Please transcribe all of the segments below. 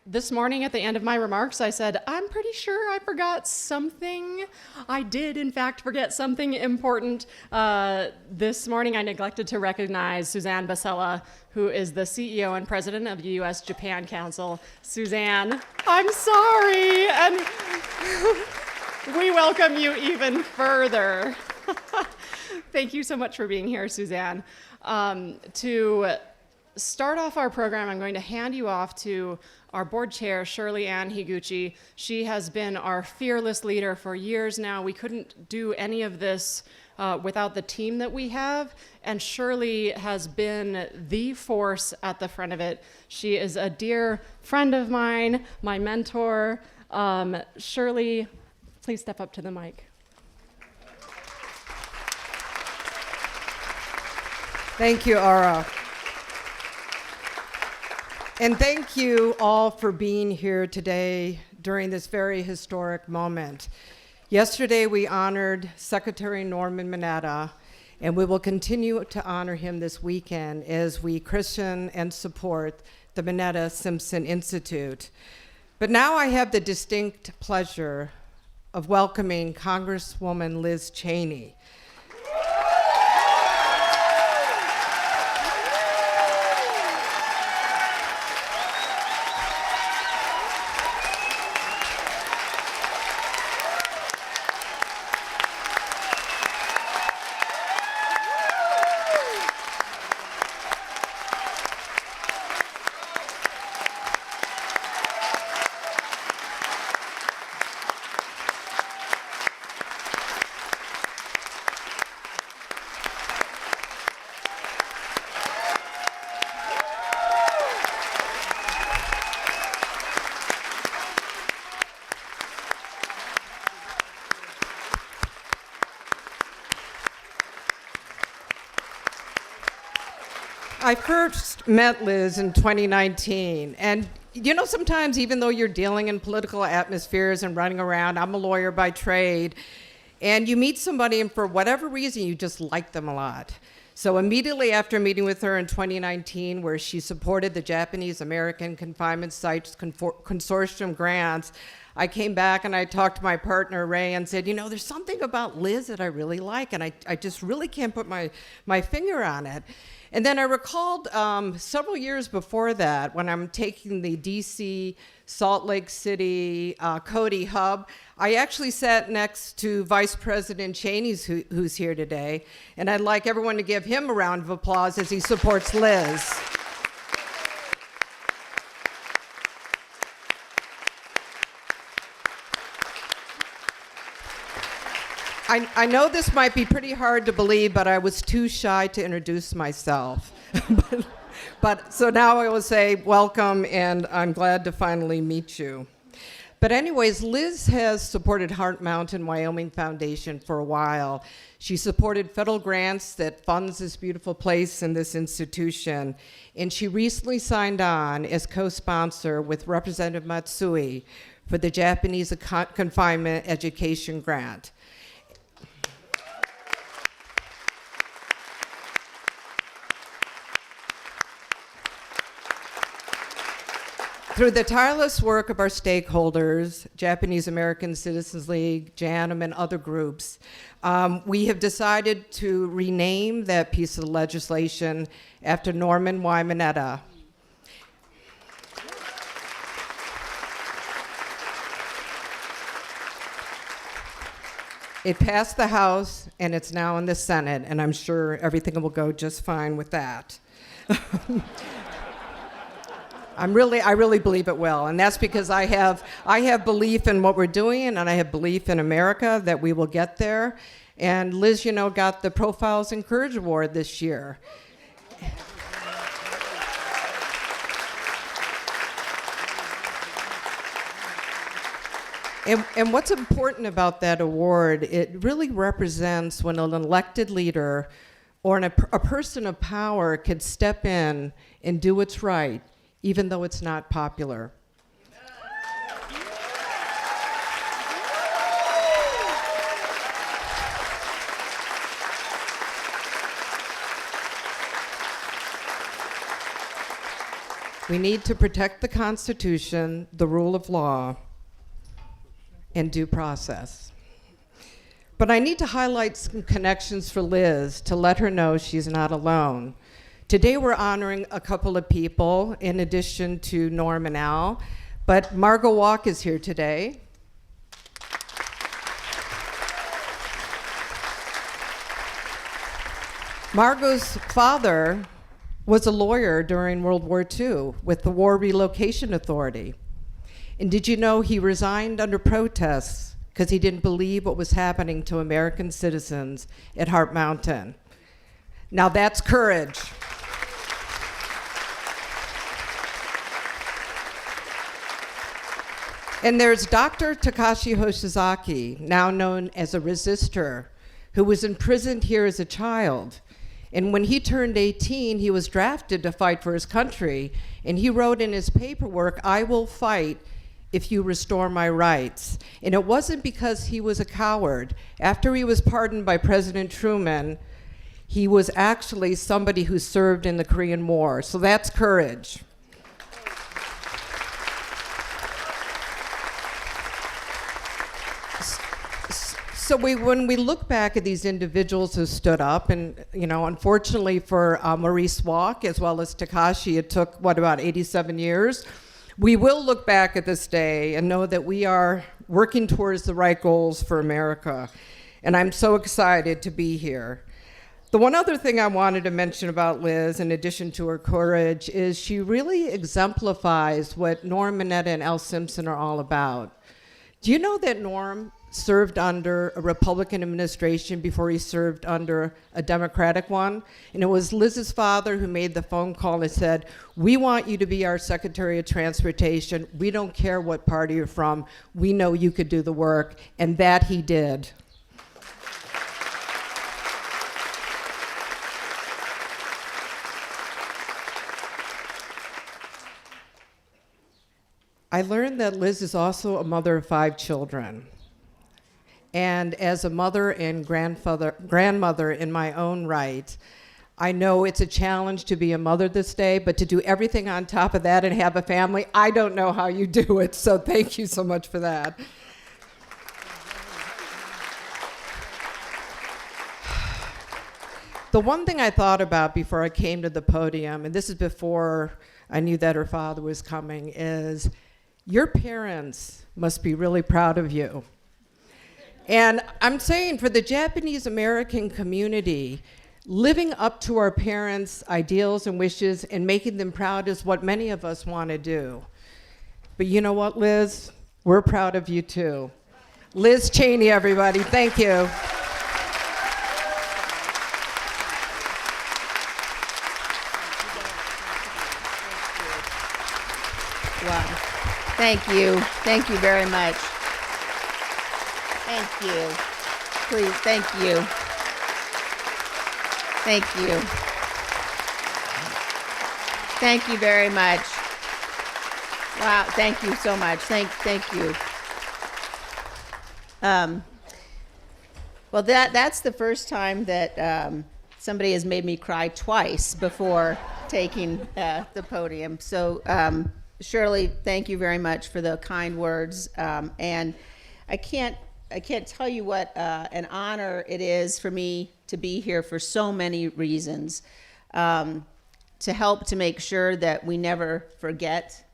this morning at the end of my remarks, I said, I'm pretty sure I forgot something. I did, in fact, forget something important. This morning, I neglected to recognize Suzanne Basella, who is the CEO and president of the U.S.-Japan Council. Suzanne, I'm sorry, and we welcome you even further. Thank you so much for being here, Suzanne. To start off our program, I'm going to hand you off to our board chair, Shirley Ann Higuchi. She has been our fearless leader for years now. We couldn't do any of this without the team that we have, and Shirley has been the force at the front of it. She is a dear friend of mine, my mentor. Shirley, please step up to the mic. Thank you, Ara. And thank you all for being here today during this very historic moment. Yesterday, we honored Secretary Norman Minetta, and we will continue to honor him this weekend as we christen and support the Minetta Simpson Institute. But now I have the distinct pleasure of welcoming Congresswoman Liz Cheney. I first met Liz in 2019, and sometimes even though you're dealing in political atmospheres and running around, I'm a lawyer by trade, and you meet somebody and for whatever reason you just like them a lot. So immediately after meeting with her in 2019, where she supported the Japanese American Confinement Sites Consortium grants, I came back and I talked to my partner, Ray, and said, there's something about Liz that I really like, and I just really can't put my finger on it. And then I recalled several years before that, when I'm taking the DC, Salt Lake City, Cody hub, I actually sat next to Vice President Cheney, who's here today, and I'd like everyone to give him a round of applause as he supports Liz. I know this might be pretty hard to believe, but I was too shy to introduce myself. but so now I will say welcome, and I'm glad to finally meet you. But anyways, Liz has supported Heart Mountain Wyoming Foundation for a while. She supported federal grants that funds this beautiful place and this institution. And she recently signed on as co-sponsor with Representative Matsuda for the Japanese Confinement Education Grant. Through the tireless work of our stakeholders, Japanese American Citizens League, JANM, and other groups, we have decided to rename that piece of legislation after Norman Y. Minetta. It passed the House, and it's now in the Senate, and I'm sure everything will go just fine with that. I really believe it will, and that's because I have belief in what we're doing, and I have belief in America that we will get there. And Liz, got the Profiles in Courage Award this year. And what's important about that award, it really represents when an elected leader or a person of power could step in and do what's right, even though it's not popular. We need to protect the Constitution, the rule of law, and due process. But I need to highlight some connections for Liz to let her know she's not alone. Today we're honoring a couple of people in addition to Norm and Al, but Margot Walk is here today. Margot's father was a lawyer during World War II with the War Relocation Authority. And did you know he resigned under protests because he didn't believe what was happening to American citizens at Heart Mountain? Now that's courage. And there's Dr. Takashi Hoshizaki, now known as a resistor, who was imprisoned here as a child. And when he turned 18, he was drafted to fight for his country. And he wrote in his paperwork, "I will fight if you restore my rights." And it wasn't because he was a coward. After he was pardoned by President Truman, he was actually somebody who served in the Korean War. So that's courage. So when we look back at these individuals who stood up, and unfortunately for Maurice Walk as well as Takashi, it took about 87 years. We will look back at this day and know that we are working towards the right goals for America. And I'm so excited to be here. The one other thing I wanted to mention about Liz, in addition to her courage, is she really exemplifies what Norm, Minetta, and Helen Simpson are all about. Do you know that Norm served under a Republican administration before he served under a Democratic one? And it was Liz's father who made the phone call and said, "We want you to be our Secretary of Transportation. We don't care what party you're from. We know you could do the work." And that he did. I learned that Liz is also a mother of 5 children. And as a mother and grandmother in my own right, I know it's a challenge to be a mother this day, but to do everything on top of that and have a family, I don't know how you do it. So thank you so much for that. The one thing I thought about before I came to the podium, and this is before I knew that her father was coming, is your parents must be really proud of you. And I'm saying for the Japanese American community, living up to our parents' ideals and wishes and making them proud is what many of us want to do. But you know what, Liz? We're proud of you too. Liz Cheney, everybody, thank you. Wow. Thank you. Thank you very much. Thank you. Please, thank you. Thank you. Thank you very much. Wow, thank you so much. Thank you. Well, that's the first time that somebody has made me cry twice before taking the podium. So, Shirley, thank you very much for the kind words. And I can't tell you what an honor it is for me to be here for so many reasons, to help to make sure that we never forget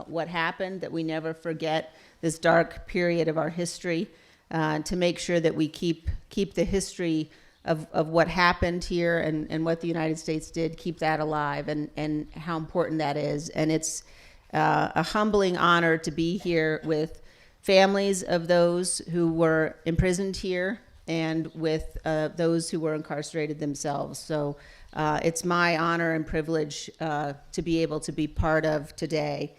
what happened, that we never forget this dark period of our history, to make sure that we keep the history of what happened here and what the United States did, keep that alive, and how important that is. And it's a humbling honor to be here with families of those who were imprisoned here and with those who were incarcerated themselves. So it's my honor and privilege to be able to be part of today.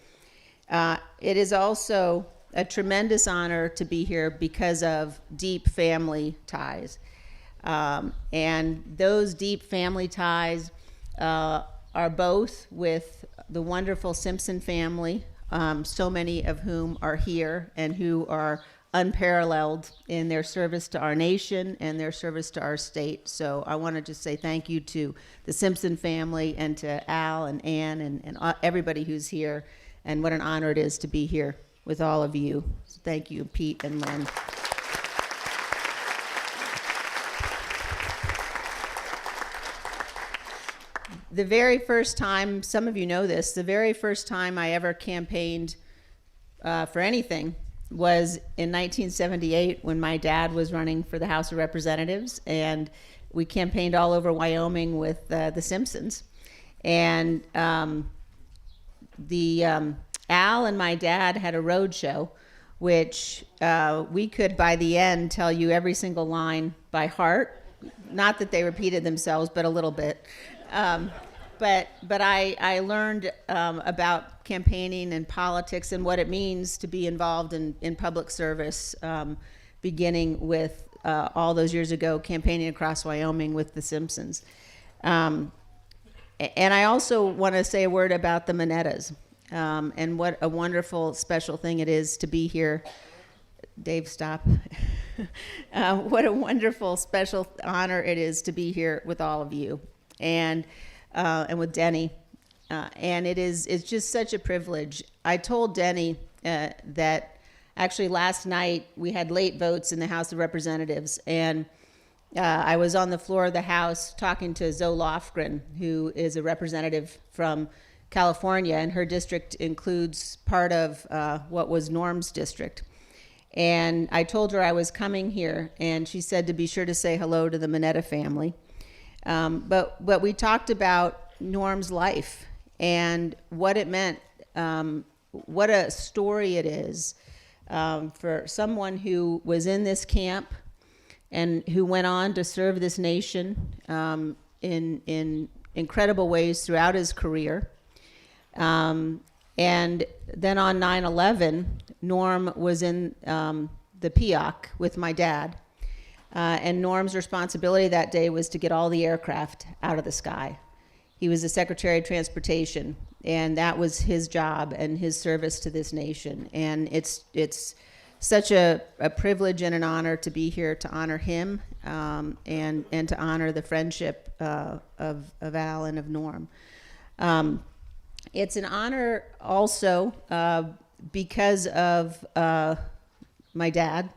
It is also a tremendous honor to be here because of deep family ties. And those deep family ties are both with the wonderful Simpson family, so many of whom are here and who are unparalleled in their service to our nation and their service to our state. So I want to just say thank you to the Simpson family and to Al and Ann and everybody who's here. And what an honor it is to be here with all of you. So thank you, Pete and Len. The very first time, some of you know this, the very first time I ever campaigned for anything was in 1978 when my dad was running for the House of Representatives, and we campaigned all over Wyoming with the Simpsons. And Al and my dad had a road show, which we could, by the end, tell you every single line by heart. Not that they repeated themselves, but a little bit. But I learned about campaigning and politics and what it means to be involved in public service, beginning with all those years ago campaigning across Wyoming with the Simpsons. And I also want to say a word about the Minettas and what a wonderful, special thing it is to be here. Dave, stop. What a wonderful, special honor it is to be here with all of you. And with Denny, and it's just such a privilege. I told Denny that actually last night we had late votes in the House of Representatives, and I was on the floor of the House talking to Zoe Lofgren, who is a representative from California, and her district includes part of what was Norm's district. And I told her I was coming here, and she said to be sure to say hello to the Minetta family. But we talked about Norm's life and what it meant, what a story it is for someone who was in this camp and who went on to serve this nation in incredible ways throughout his career. And then on 9/11, Norm was in the PIOC with my dad. And Norm's responsibility that day was to get all the aircraft out of the sky. He was the Secretary of Transportation, and that was his job and his service to this nation. And it's such a privilege and an honor to be here to honor him and to honor the friendship of Al and of Norm. It's an honor also because of my dad,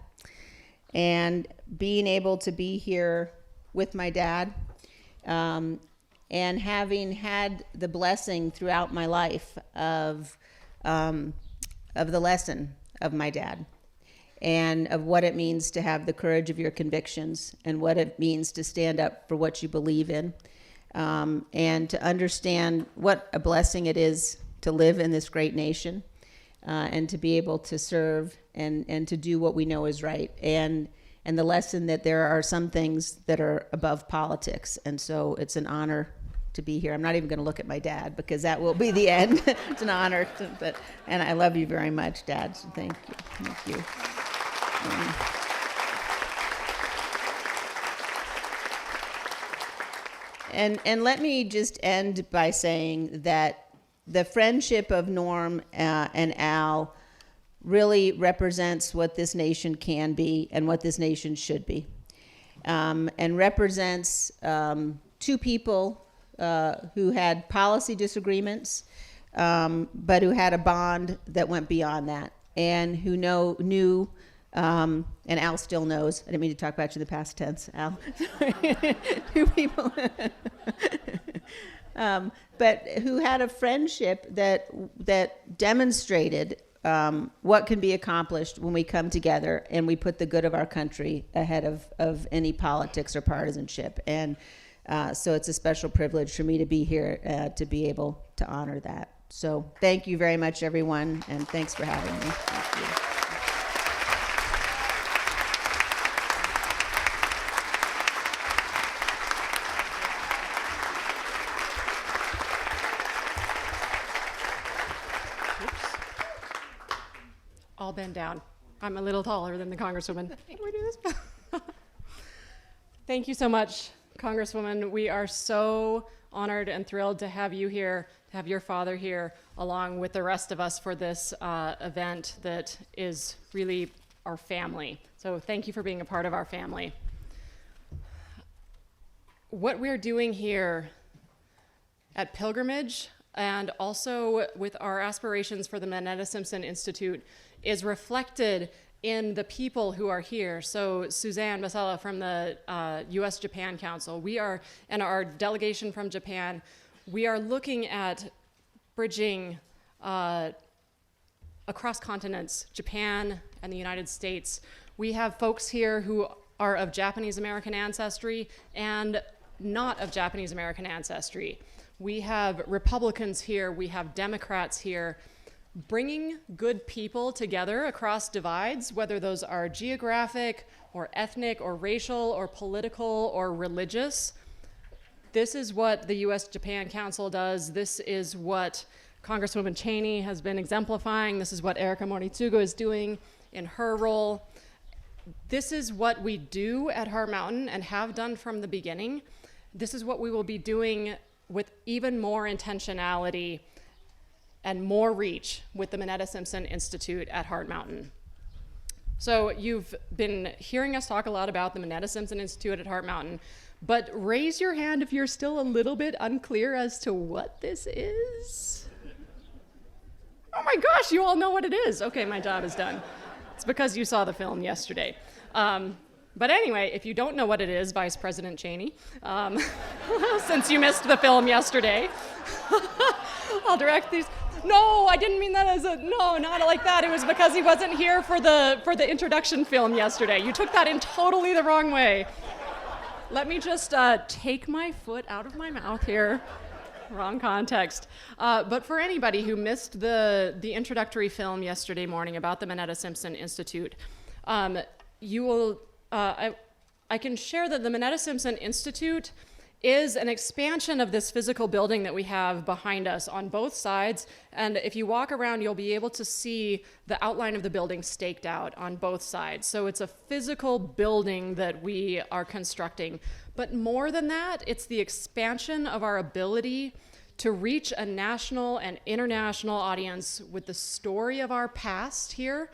and being able to be here with my dad, and having had the blessing throughout my life of the lesson of my dad, and of what it means to have the courage of your convictions, and what it means to stand up for what you believe in, and to understand what a blessing it is to live in this great nation, and to be able to serve and to do what we know is right, and the lesson that there are some things that are above politics. And so it's an honor to be here. I'm not even going to look at my dad because that will be the end. It's an honor, and I love you very much, Dad. So thank you. Thank you. And let me just end by saying that the friendship of Norm and Al really represents what this nation can be and what this nation should be, and represents two people who had policy disagreements, but who had a bond that went beyond that, and who knew, and Al still knows. I didn't mean to talk about you in the past tense, Al. Two people. But who had a friendship that demonstrated what can be accomplished when we come together and we put the good of our country ahead of any politics or partisanship. And so it's a special privilege for me to be here to be able to honor that. So thank you very much, everyone, and thanks for having me. Thank you. All bend down. I'm a little taller than the Congresswoman. How do we do this? Thank you so much, Congresswoman. We are so honored and thrilled to have you here, to have your father here, along with the rest of us for this event that is really our family. So thank you for being a part of our family. What we're doing here at Pilgrimage, and also with our aspirations for the Minetta Simpson Institute, is reflected in the people who are here. So Suzanne Basella from the U.S.-Japan Council, and our delegation from Japan, we are looking at bridging across continents, Japan and the United States. We have folks here who are of Japanese American ancestry and not of Japanese American ancestry. We have Republicans here, we have Democrats here, bringing good people together across divides, whether those are geographic or ethnic or racial or political or religious. This is what the U.S.-Japan Council does. This is what Congresswoman Cheney has been exemplifying. This is what Erika Moritsugo is doing in her role. This is what we do at Heart Mountain and have done from the beginning. This is what we will be doing with even more intentionality and more reach with the Minetta Simpson Institute at Heart Mountain. So you've been hearing us talk a lot about the Minetta Simpson Institute at Heart Mountain, but raise your hand if you're still a little bit unclear as to what this is. Oh my gosh, you all know what it is. Okay, my job is done. It's because you saw the film yesterday. But anyway, if you don't know what it is, Vice President Cheney, since you missed the film yesterday, I'll direct these. No, I didn't mean that as no, not like that. It was because he wasn't here for the introduction film yesterday. You took that in totally the wrong way. Let me just take my foot out of my mouth here. Wrong context. But for anybody who missed the introductory film yesterday morning about the Minetta Simpson Institute, you will. I can share that the Minetta Simpson Institute is an expansion of this physical building that we have behind us on both sides. And if you walk around, you'll be able to see the outline of the building staked out on both sides. So it's a physical building that we are constructing. But more than that, it's the expansion of our ability to reach a national and international audience with the story of our past here,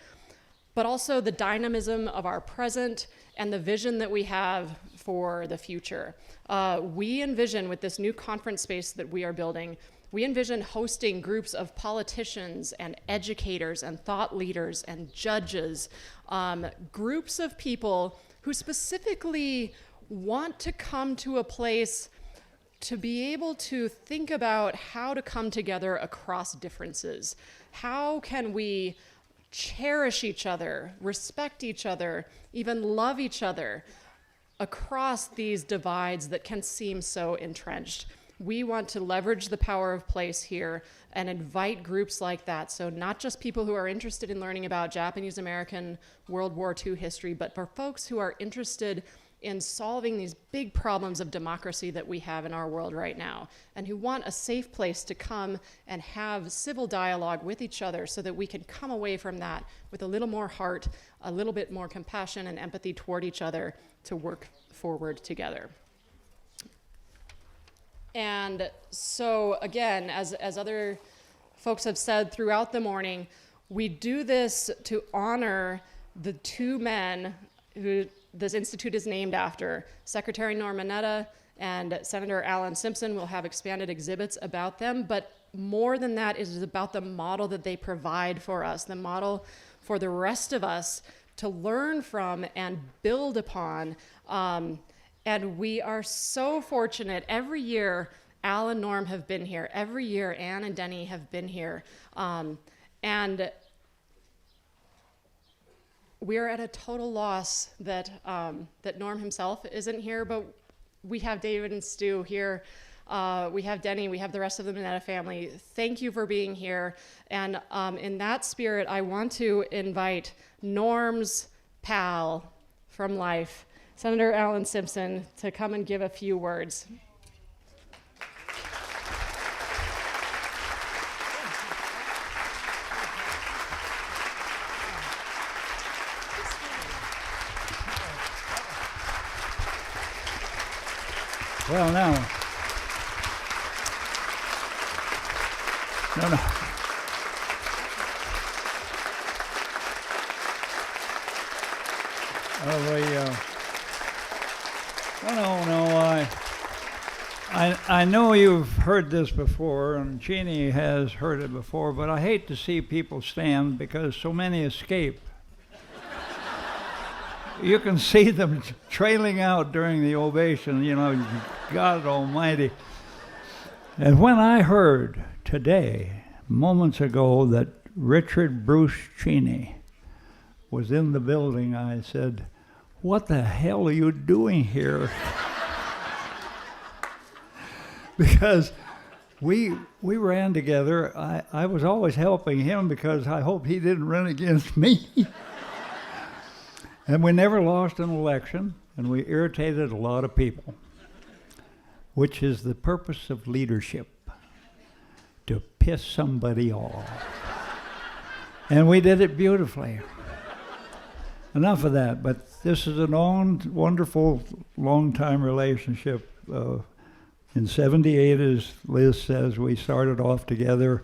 but also the dynamism of our present and the vision that we have for the future. We envision, with this new conference space that we are building, we envision hosting groups of politicians and educators and thought leaders and judges, groups of people who specifically want to come to a place to be able to think about how to come together across differences. How can we cherish each other, respect each other, even love each other across these divides that can seem so entrenched? We want to leverage the power of place here and invite groups like that. So not just people who are interested in learning about Japanese American World War II history, but for folks who are interested in solving these big problems of democracy that we have in our world right now, and who want a safe place to come and have civil dialogue with each other so that we can come away from that with a little more heart, a little bit more compassion and empathy toward each other to work forward together. And so again, as other folks have said throughout the morning, we do this to honor the two men who this institute is named after. Secretary Norm Minetta and Senator Helen Simpson. Will have expanded exhibits about them, but more than that, it is about the model that they provide for us, the model for the rest of us to learn from and build upon. And we are so fortunate. Every year, Al and Norm have been here. Every year, Ann and Denny have been here. And we're at a total loss that that Norm himself isn't here, but we have David and Stu here. We have Denny, we have the rest of the Minetta family. Thank you for being here. And in that spirit, I want to invite Norm's pal from life, Senator Helen Simpson, to come and give a few words. Well, now, no. I know you've heard this before, and Jeannie has heard it before, but I hate to see people stand because so many escape. You can see them trailing out during the ovation, God almighty. And when I heard today, moments ago, that Richard Bruschini was in the building, I said, "What the hell are you doing here?" Because we ran together. I was always helping him because I hoped he didn't run against me. And we never lost an election, and we irritated a lot of people, which is the purpose of leadership, to piss somebody off. And we did it beautifully. Enough of that, but this is a wonderful, long-time relationship. In 78, as Liz says, we started off together.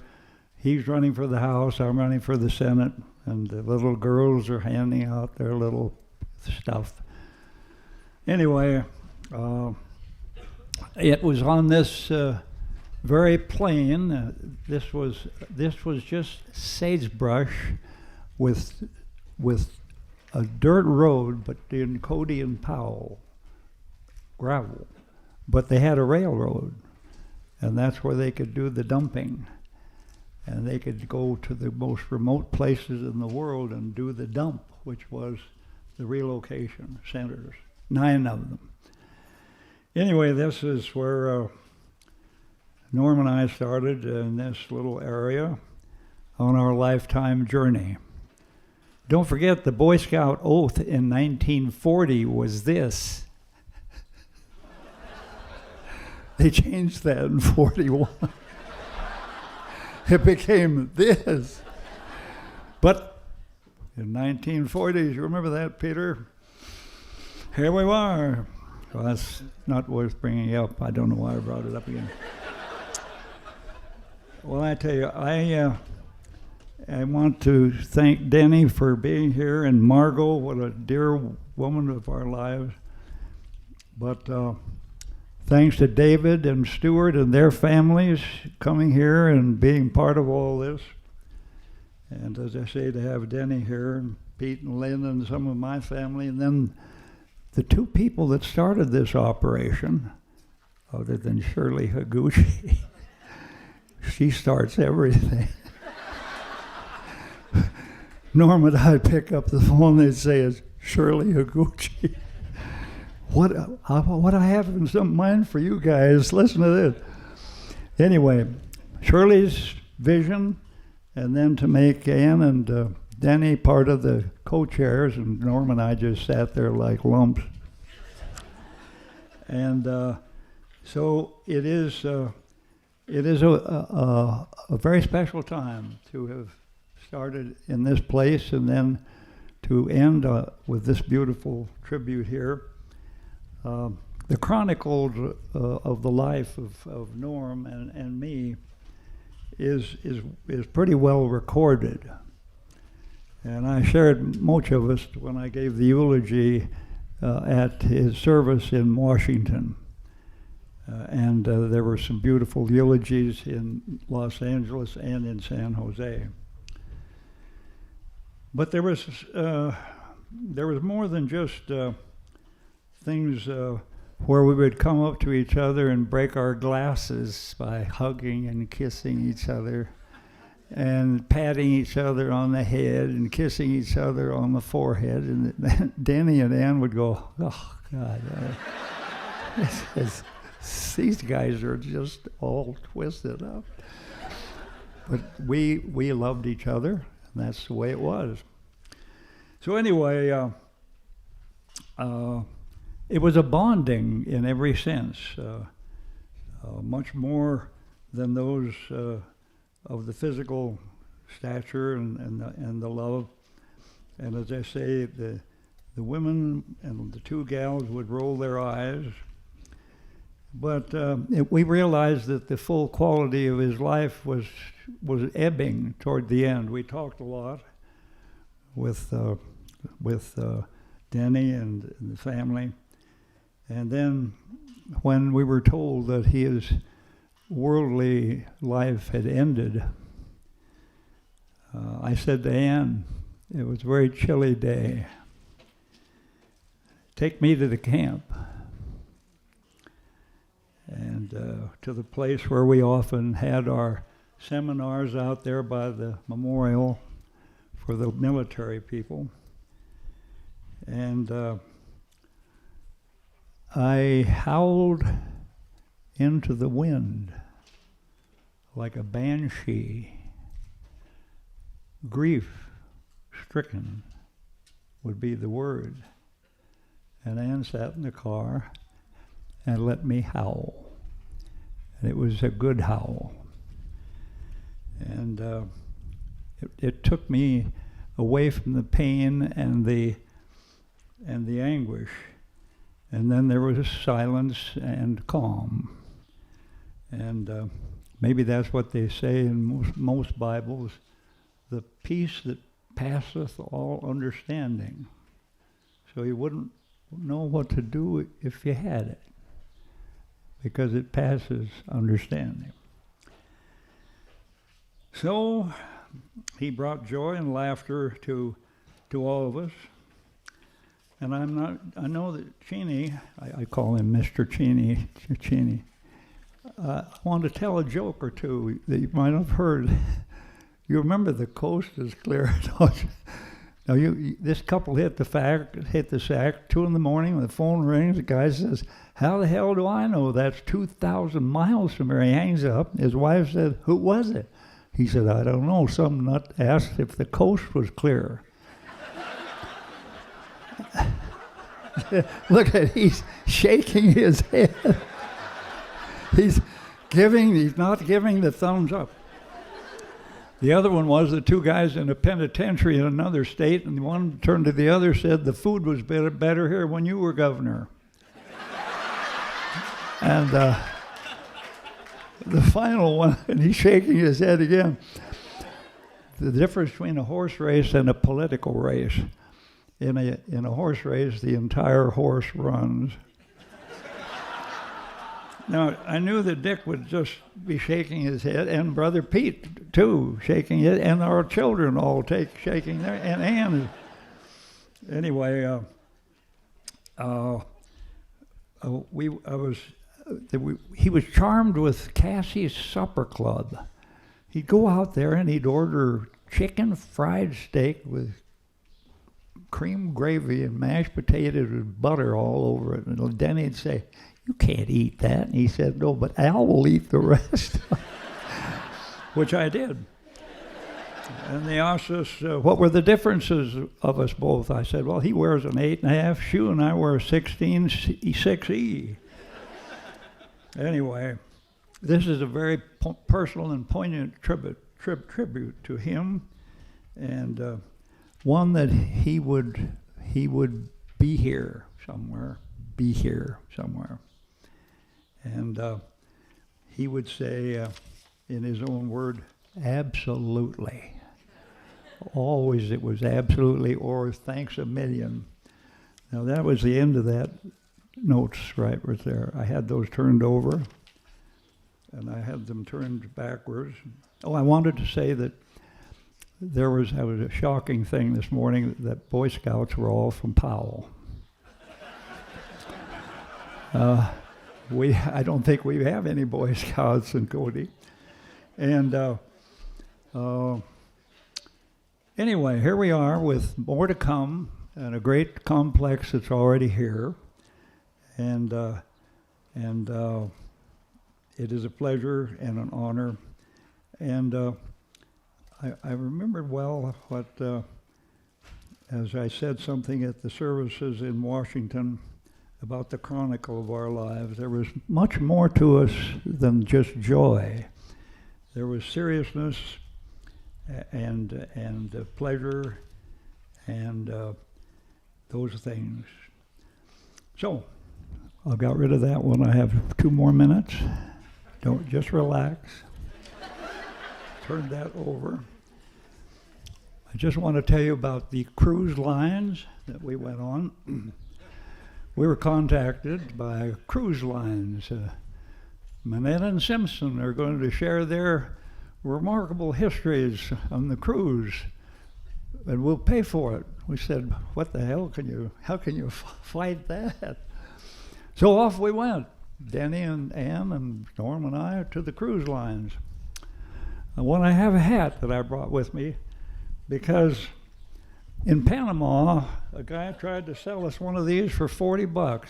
He's running for the House, I'm running for the Senate, and the little girls are handing out their little stuff. Anyway, it was on this very plain. This was just sagebrush with a dirt road, but in Cody and Powell, gravel. But they had a railroad, and that's where they could do the dumping. And they could go to the most remote places in the world and do the dump, which was the relocation centers, 9 of them. Anyway, this is where Norm and I started in this little area on our lifetime journey. Don't forget the Boy Scout oath in 1940 was this. They changed that in 41. It became this. But in 1940s, you remember that, Peter? Here we are. Well, that's not worth bringing up. I don't know why I brought it up again. Well, I tell you, I want to thank Denny for being here, and Margot, what a dear woman of our lives. But thanks to David and Stuart and their families coming here and being part of all this. And as I say, to have Denny here, and Pete and Lynn and some of my family, and then the 2 people that started this operation, other than Shirley Higuchi, she starts everything. Norm and I pick up the phone, they'd say, "It's Shirley Higuchi." What I have in some mind for you guys, listen to this. Anyway, Shirley's vision, and then to make Ann and Denny part of the co-chairs, and Norm and I just sat there like lumps. And so it is a very special time to have started in this place, and then to end with this beautiful tribute here. The chronicles of the life of Norm and me is pretty well recorded. And I shared much of it when I gave the eulogy at his service in Washington. And there were some beautiful eulogies in Los Angeles and in San Jose. But there was more than just things where we would come up to each other and break our glasses by hugging and kissing each other and patting each other on the head and kissing each other on the forehead. And Danny and Ann would go, "Oh, God, these guys are just all twisted up." But we loved each other, and that's the way it was. So anyway, it was a bonding in every sense, much more than those of the physical stature and the love. And as I say, the women and the 2 gals would roll their eyes, but we realized that the full quality of his life was ebbing toward the end. We talked a lot with Denny and the family. And then when we were told that his worldly life had ended, I said to Ann, it was a very chilly day, take me to the camp. And to the place where we often had our seminars out there by the memorial for the military people. And I howled into the wind like a banshee. Grief-stricken would be the word. And Ann sat in the car and let me howl. And it was a good howl. And it took me away from the pain and the anguish. And then there was silence and calm. And maybe that's what they say in most Bibles, the peace that passeth all understanding. So you wouldn't know what to do if you had it, because it passes understanding. So he brought joy and laughter to all of us. And I know that Cheney, I call him Mr. Cheney, I want to tell a joke or two that you might have heard. You remember the coast is clear. Now this couple hit the sack, 2 in the morning, when the phone rings, the guy says, how the hell do I know? That's 2,000 miles from here. He hangs up. His wife said, who was it? He said, I don't know. Some nut asked if the coast was clear. Look at, he's shaking his head. He's not giving the thumbs up. The other one was the 2 guys in a penitentiary in another state, and one turned to the other, said, the food was better here when you were governor. And the final one, and he's shaking his head again, the difference between a horse race and a political race. In a horse race, the entire horse runs. Now, I knew that Dick would just be shaking his head, and Brother Pete, too, shaking it, and our children all shaking their, and Ann. Anyway, he was charmed with Cassie's Supper Club. He'd go out there and he'd order chicken fried steak with cream gravy and mashed potatoes with butter all over it. And then he'd say, you can't eat that. And he said, no, but Al will eat the rest. Which I did. And they asked us, what were the differences of us both? I said, well, he wears an 8.5 shoe and I wear a 16.6E. Anyway, this is a very personal and poignant tribute to him, and one that he would be here somewhere. And he would say, in his own word, absolutely. Always it was absolutely or thanks a million. Now that was the end of that notes right there. I had those turned over, and I had them turned backwards. Oh, I wanted to say that there was a shocking thing this morning that Boy Scouts were all from Powell. I don't think we have any Boy Scouts in Cody. And anyway, here we are with more to come and a great complex that's already here. And it is a pleasure and an honor. And I remembered well what, as I said something at the services in Washington about the chronicle of our lives, there was much more to us than just joy. There was seriousness and pleasure and those things. So I got rid of that one. I have 2 more minutes. Don't just relax. Turn that over. I just want to tell you about the cruise lines that we went on. We were contacted by cruise lines. Minetta and Simpson are going to share their remarkable histories on the cruise, and we'll pay for it. We said, what the hell how can you fight that? So off we went, Denny and Ann and Norm and I, to the cruise lines. I want to have a hat that I brought with me because in Panama, a guy tried to sell us one of these for $40.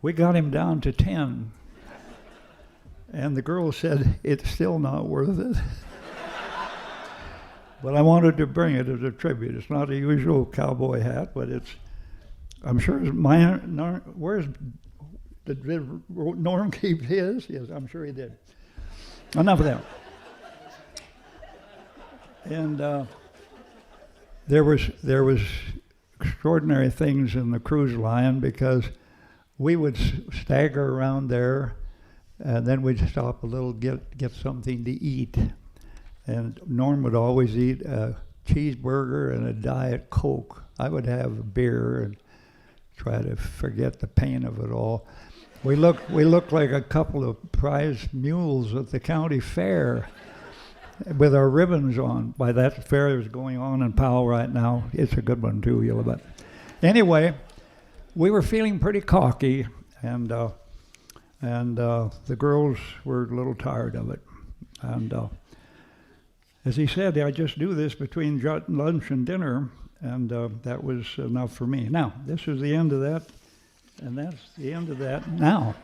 We got him down to 10. And the girl said, it's still not worth it. But I wanted to bring it as a tribute. It's not a usual cowboy hat, but I'm sure it's mine. Did Norm keep his? Yes, I'm sure he did. Enough of that. And there was extraordinary things in the cruise line because we would stagger around there, and then we'd stop a little, get something to eat. And Norm would always eat a cheeseburger and a Diet Coke. I would have a beer and try to forget the pain of it all. We looked like a couple of prize mules at the county fair with our ribbons on. By that fair is going on in Powell right now. It's a good one too, you'll bet. Anyway, we were feeling pretty cocky, and the girls were a little tired of it. And as he said, I just do this between lunch and dinner, and that was enough for me. Now, this is the end of that, and that's the end of that. Now,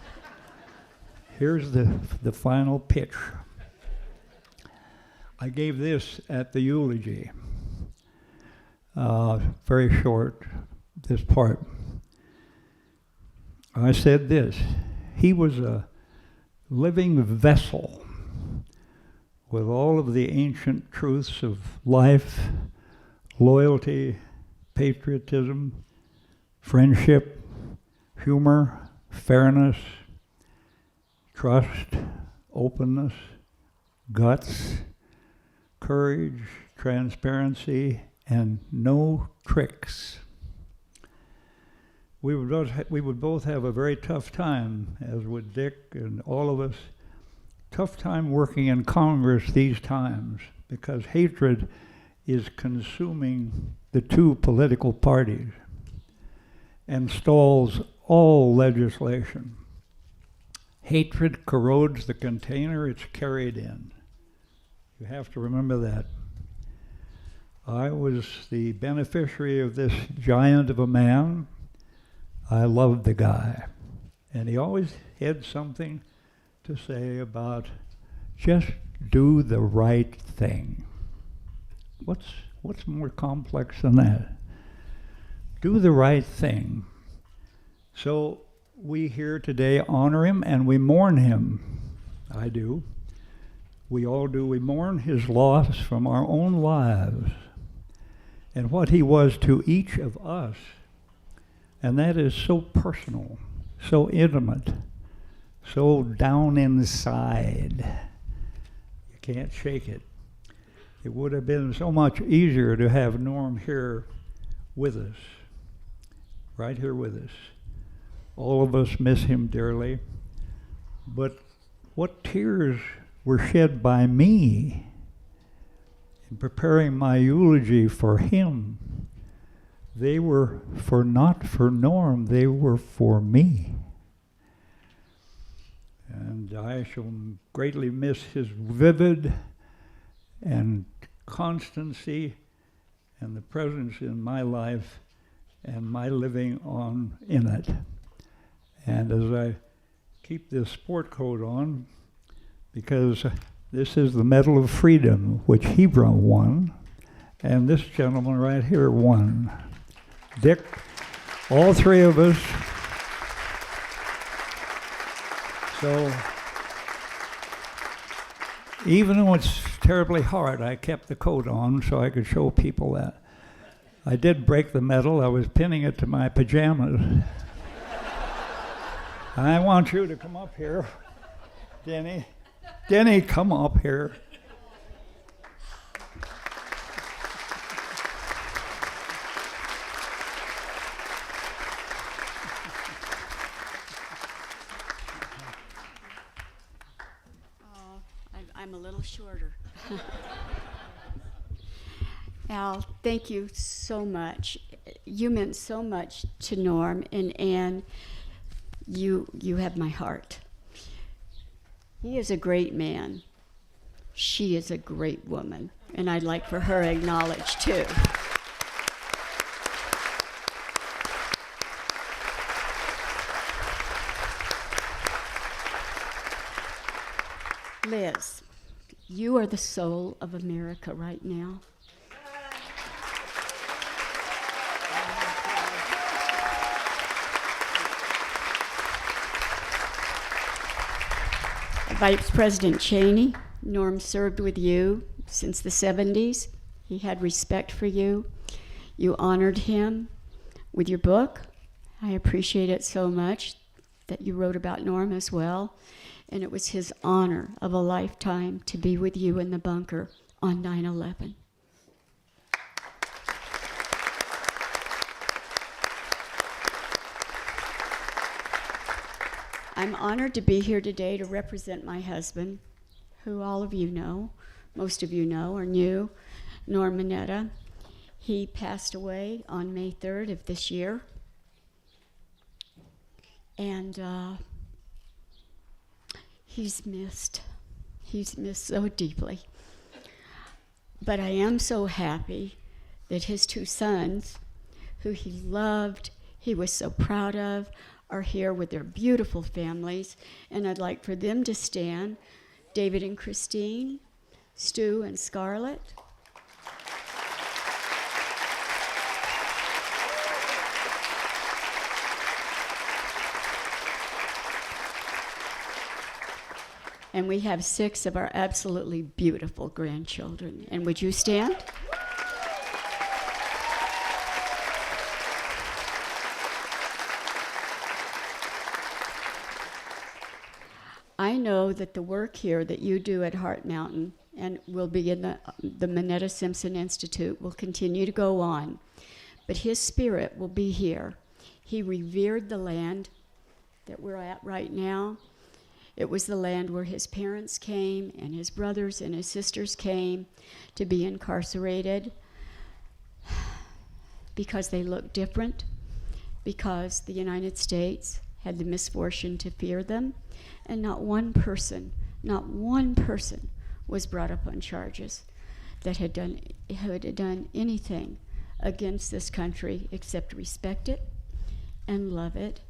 here's the final pitch. I gave this at the eulogy. Very short, this part. I said this: he was a living vessel with all of the ancient truths of life, loyalty, patriotism, friendship, humor, fairness, trust, openness, guts, courage, transparency, and no tricks. We would both have a very tough time, as would Dick and all of us, tough time working in Congress these times, because hatred is consuming the two political parties and stalls all legislation. Hatred corrodes the container it's carried in. You have to remember that. I was the beneficiary of this giant of a man. I loved the guy. And he always had something to say about just do the right thing. What's more complex than that? Do the right thing. So we here today honor him and we mourn him. I do. We all do. We mourn his loss from our own lives and what he was to each of us. And that is so personal, so intimate, so down inside. You can't shake it. It would have been so much easier to have Norm here with us, right here with us. All of us miss him dearly, but what tears were shed by me in preparing my eulogy for him. They were not for Norm, they were for me. And I shall greatly miss his vivid and constancy and the presence in my life and my living on in it. And as I keep this sport coat on, because this is the Medal of Freedom, which he won, and this gentleman right here won. Dick, all three of us. So, even though it's terribly hard, I kept the coat on so I could show people that. I did break the medal. I was pinning it to my pajamas. I want you to come up here, Denny. Denny, come up here. I'm a little shorter. Al, thank you so much. You meant so much to Norm, and Anne, you have my heart. He is a great man. She is a great woman, and I'd like for her acknowledged too. Liz, you are the soul of America right now. Vice President Cheney, Norm served with you since the 70s. He had respect for you. You honored him with your book. I appreciate it so much that you wrote about Norm as well. And it was his honor of a lifetime to be with you in the bunker on 9/11. I'm honored to be here today to represent my husband, who all of you know, most of you know or knew, Norm Minetta. He passed away on May 3rd of this year. And he's missed. He's missed so deeply. But I am so happy that his two sons, who he loved, he was so proud of, are here with their beautiful families, and I'd like for them to stand. David and Christine, Stu and Scarlett. And we have 6 of our absolutely beautiful grandchildren. And would you stand? I know that the work here that you do at Heart Mountain and will be in the Minetta Simpson Institute will continue to go on, but his spirit will be here. He revered the land that we're at right now. It was the land where his parents came and his brothers and his sisters came to be incarcerated because they looked different, because the United States had the misfortune to fear them, and not one person was brought up on charges that had done anything against this country except respect it and love it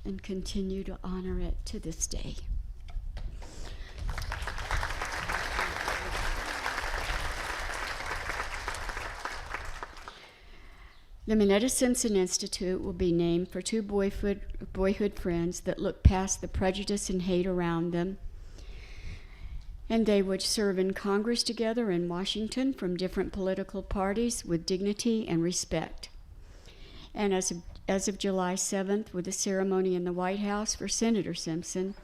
and continue to honor it to this day. The Minetta Simpson Institute will be named for 2 boyhood friends that looked past the prejudice and hate around them. And they would serve in Congress together in Washington from different political parties with dignity and respect. And as of July 7th, with a ceremony in the White House for Senator Simpson,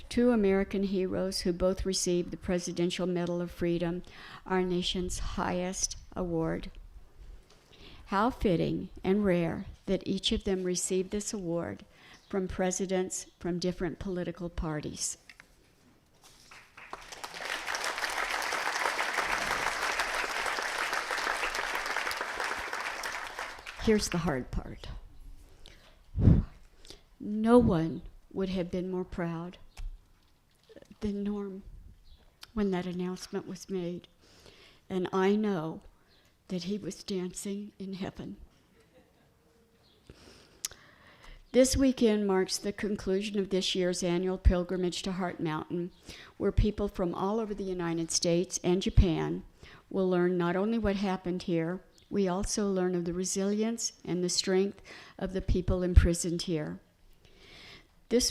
2 American heroes who both received the Presidential Medal of Freedom, our nation's highest award. How fitting and rare that each of them received this award from presidents from different political parties. Here's the hard part. No one would have been more proud than Norm when that announcement was made. And I know that he was dancing in heaven. This weekend marks the conclusion of this year's annual pilgrimage to Heart Mountain, where people from all over the United States and Japan will learn not only what happened here, we also learn of the resilience and the strength of the people imprisoned here. The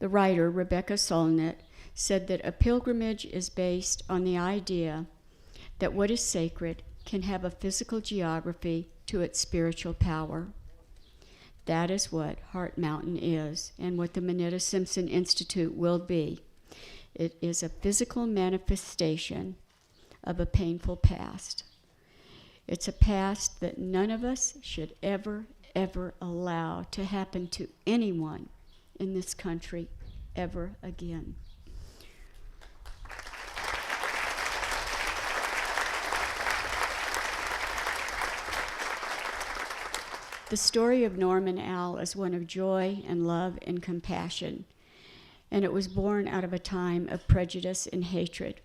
writer, Rebecca Solnit, said that a pilgrimage is based on the idea that what is sacred can have a physical geography to its spiritual power. That is what Heart Mountain is, and what the Minetta Simpson Institute will be. It is a physical manifestation of a painful past. It's a past that none of us should ever, ever allow to happen to anyone in this country ever again. The story of Norm and Al is one of joy and love and compassion, and it was born out of a time of prejudice and hatred.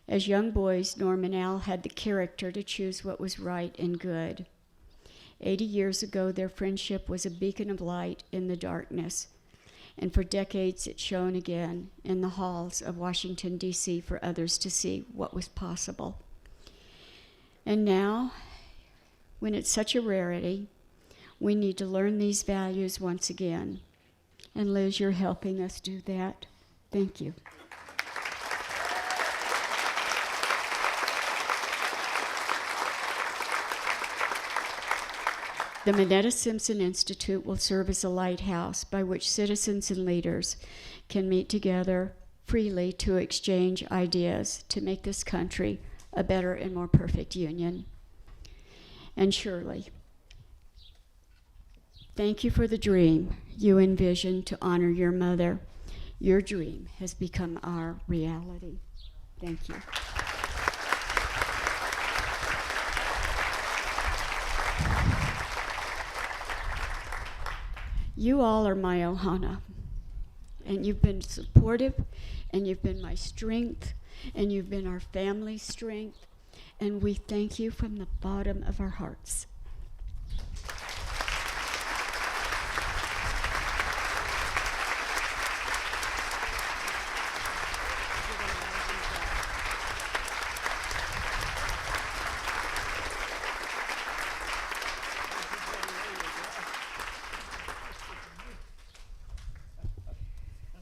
As young boys, Norm and Al had the character to choose what was right and good. 80 years ago, their friendship was a beacon of light in the darkness, and for decades it shone again in the halls of Washington, D.C. for others to see what was possible. And now, when it's such a rarity, we need to learn these values once again. And Liz, you're helping us do that. Thank you. The Minetta Simpson Institute will serve as a lighthouse by which citizens and leaders can meet together freely to exchange ideas to make this country a better and more perfect union. And Shirley, thank you for the dream you envisioned to honor your mother. Your dream has become our reality. Thank you. You all are my ohana, and you've been supportive, and you've been my strength, and you've been our family's strength, and we thank you from the bottom of our hearts.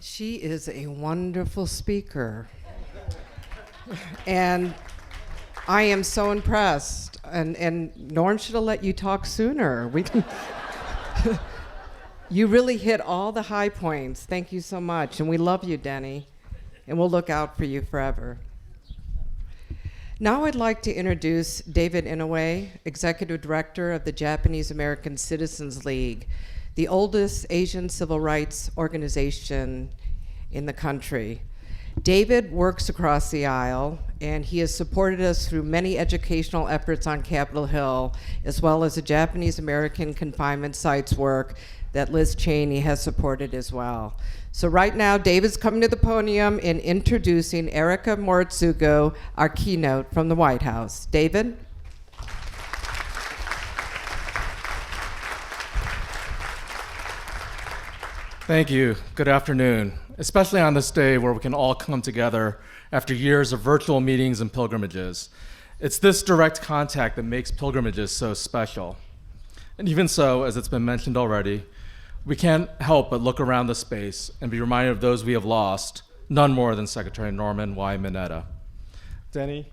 She is a wonderful speaker. And I am so impressed. And Norm should have let you talk sooner. You really hit all the high points. Thank you so much. And we love you, Denny. And we'll look out for you forever. Now I'd like to introduce David Inouye, Executive Director of the Japanese American Citizens League, the oldest Asian civil rights organization in the country. David works across the aisle, and he has supported us through many educational efforts on Capitol Hill, as well as the Japanese American confinement sites work that Liz Cheney has supported as well. So right now, David's coming to the podium and introducing Erika Moritsugo, our keynote from the White House. David? Thank you. Good afternoon, especially on this day where we can all come together after years of virtual meetings and pilgrimages. It's this direct contact that makes pilgrimages so special. And even so, as it's been mentioned already, we can't help but look around the space and be reminded of those we have lost, none more than Secretary Norman Y. Minetta. Denny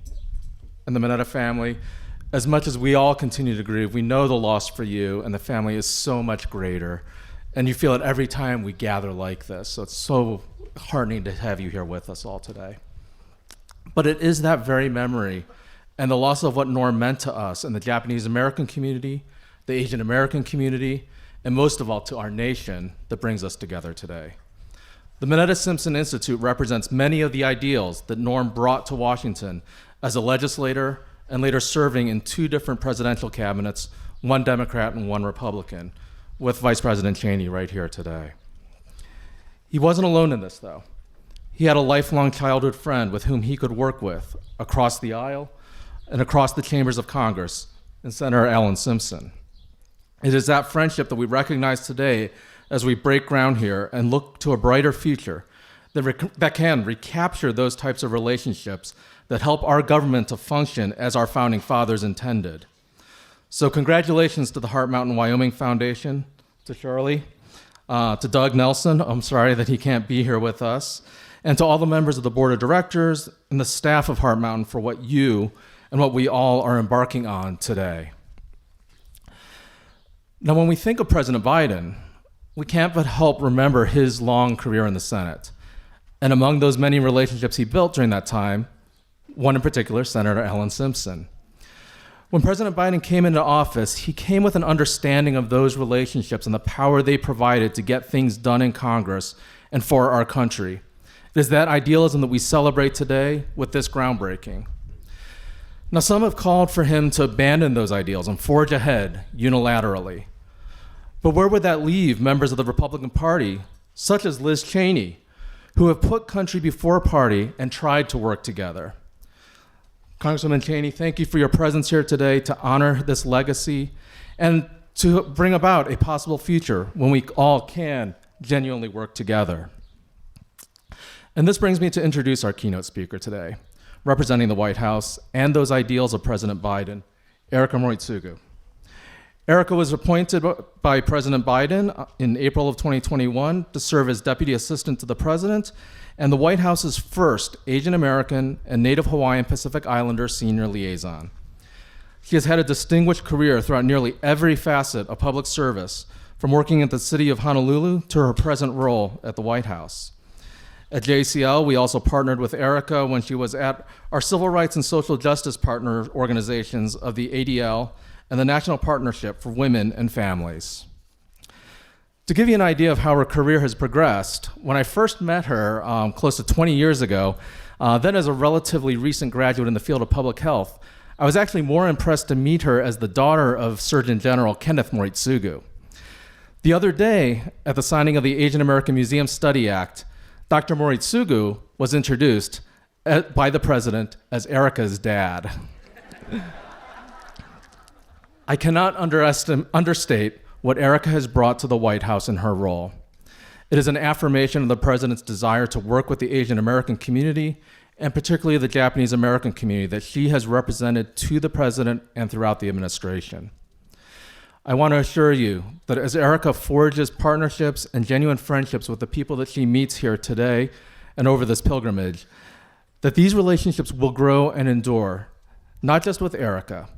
and the Minetta family, as much as we all continue to grieve, we know the loss for you and the family is so much greater. And you feel it every time we gather like this. So it's so heartening to have you here with us all today. But it is that very memory and the loss of what Norm meant to us and the Japanese American community, the Asian American community, and most of all to our nation that brings us together today. The Minetta Simpson Institute represents many of the ideals that Norm brought to Washington as a legislator and later serving in 2 different presidential cabinets, 1 Democrat and 1 Republican, with Vice President Cheney right here today. He wasn't alone in this, though. He had a lifelong childhood friend with whom he could work with across the aisle and across the chambers of Congress, and Senator Helen Simpson. It is that friendship that we recognize today as we break ground here and look to a brighter future that can recapture those types of relationships that help our government to function as our founding fathers intended. So congratulations to the Heart Mountain Wyoming Foundation, to Shirley, to Doug Nelson, I'm sorry that he can't be here with us, and to all the members of the board of directors and the staff of Heart Mountain for what you and what we all are embarking on today. Now, when we think of President Biden, we can't but help remember his long career in the Senate. And among those many relationships he built during that time, one in particular, Senator Helen Simpson. When President Biden came into office, he came with an understanding of those relationships and the power they provided to get things done in Congress and for our country. It is that idealism that we celebrate today with this groundbreaking. Now, some have called for him to abandon those ideals and forge ahead unilaterally. But where would that leave members of the Republican Party, such as Liz Cheney, who have put country before party and tried to work together? Congresswoman Cheney, thank you for your presence here today to honor this legacy and to bring about a possible future when we all can genuinely work together. And this brings me to introduce our keynote speaker today, representing the White House and those ideals of President Biden, Erica Moritsugu. Erica was appointed by President Biden in April of 2021 to serve as Deputy Assistant to the President and the White House's first Asian American and Native Hawaiian Pacific Islander senior liaison. She has had a distinguished career throughout nearly every facet of public service, from working at the city of Honolulu to her present role at the White House. At JCL, we also partnered with Erica when she was at our civil rights and social justice partner organizations of the ADL and the National Partnership for Women and Families. To give you an idea of how her career has progressed, when I first met her close to 20 years ago, then as a relatively recent graduate in the field of public health, I was actually more impressed to meet her as the daughter of Surgeon General Kenneth Moritsugu. The other day, at the signing of the Asian American Museum Study Act, Dr. Moritsugu was introduced by the president as Erica's dad. I cannot understate what Erica has brought to the White House in her role. It is an affirmation of the president's desire to work with the Asian American community, and particularly the Japanese American community that she has represented to the president and throughout the administration. I want to assure you that as Erica forges partnerships and genuine friendships with the people that she meets here today and over this pilgrimage, that these relationships will grow and endure, not just with Erica.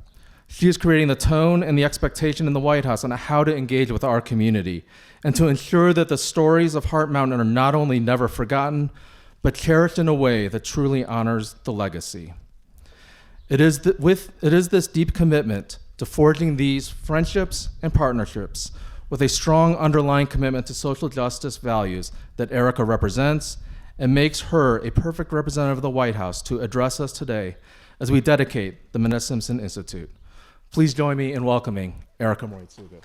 She is creating the tone and the expectation in the White House on how to engage with our community and to ensure that the stories of Heart Mountain are not only never forgotten, but cherished in a way that truly honors the legacy. It is this deep commitment to forging these friendships and partnerships with a strong underlying commitment to social justice values that Erica represents and makes her a perfect representative of the White House to address us today as we dedicate the Minetta Simpson Institute. Please join me in welcoming Erica Moritsugu.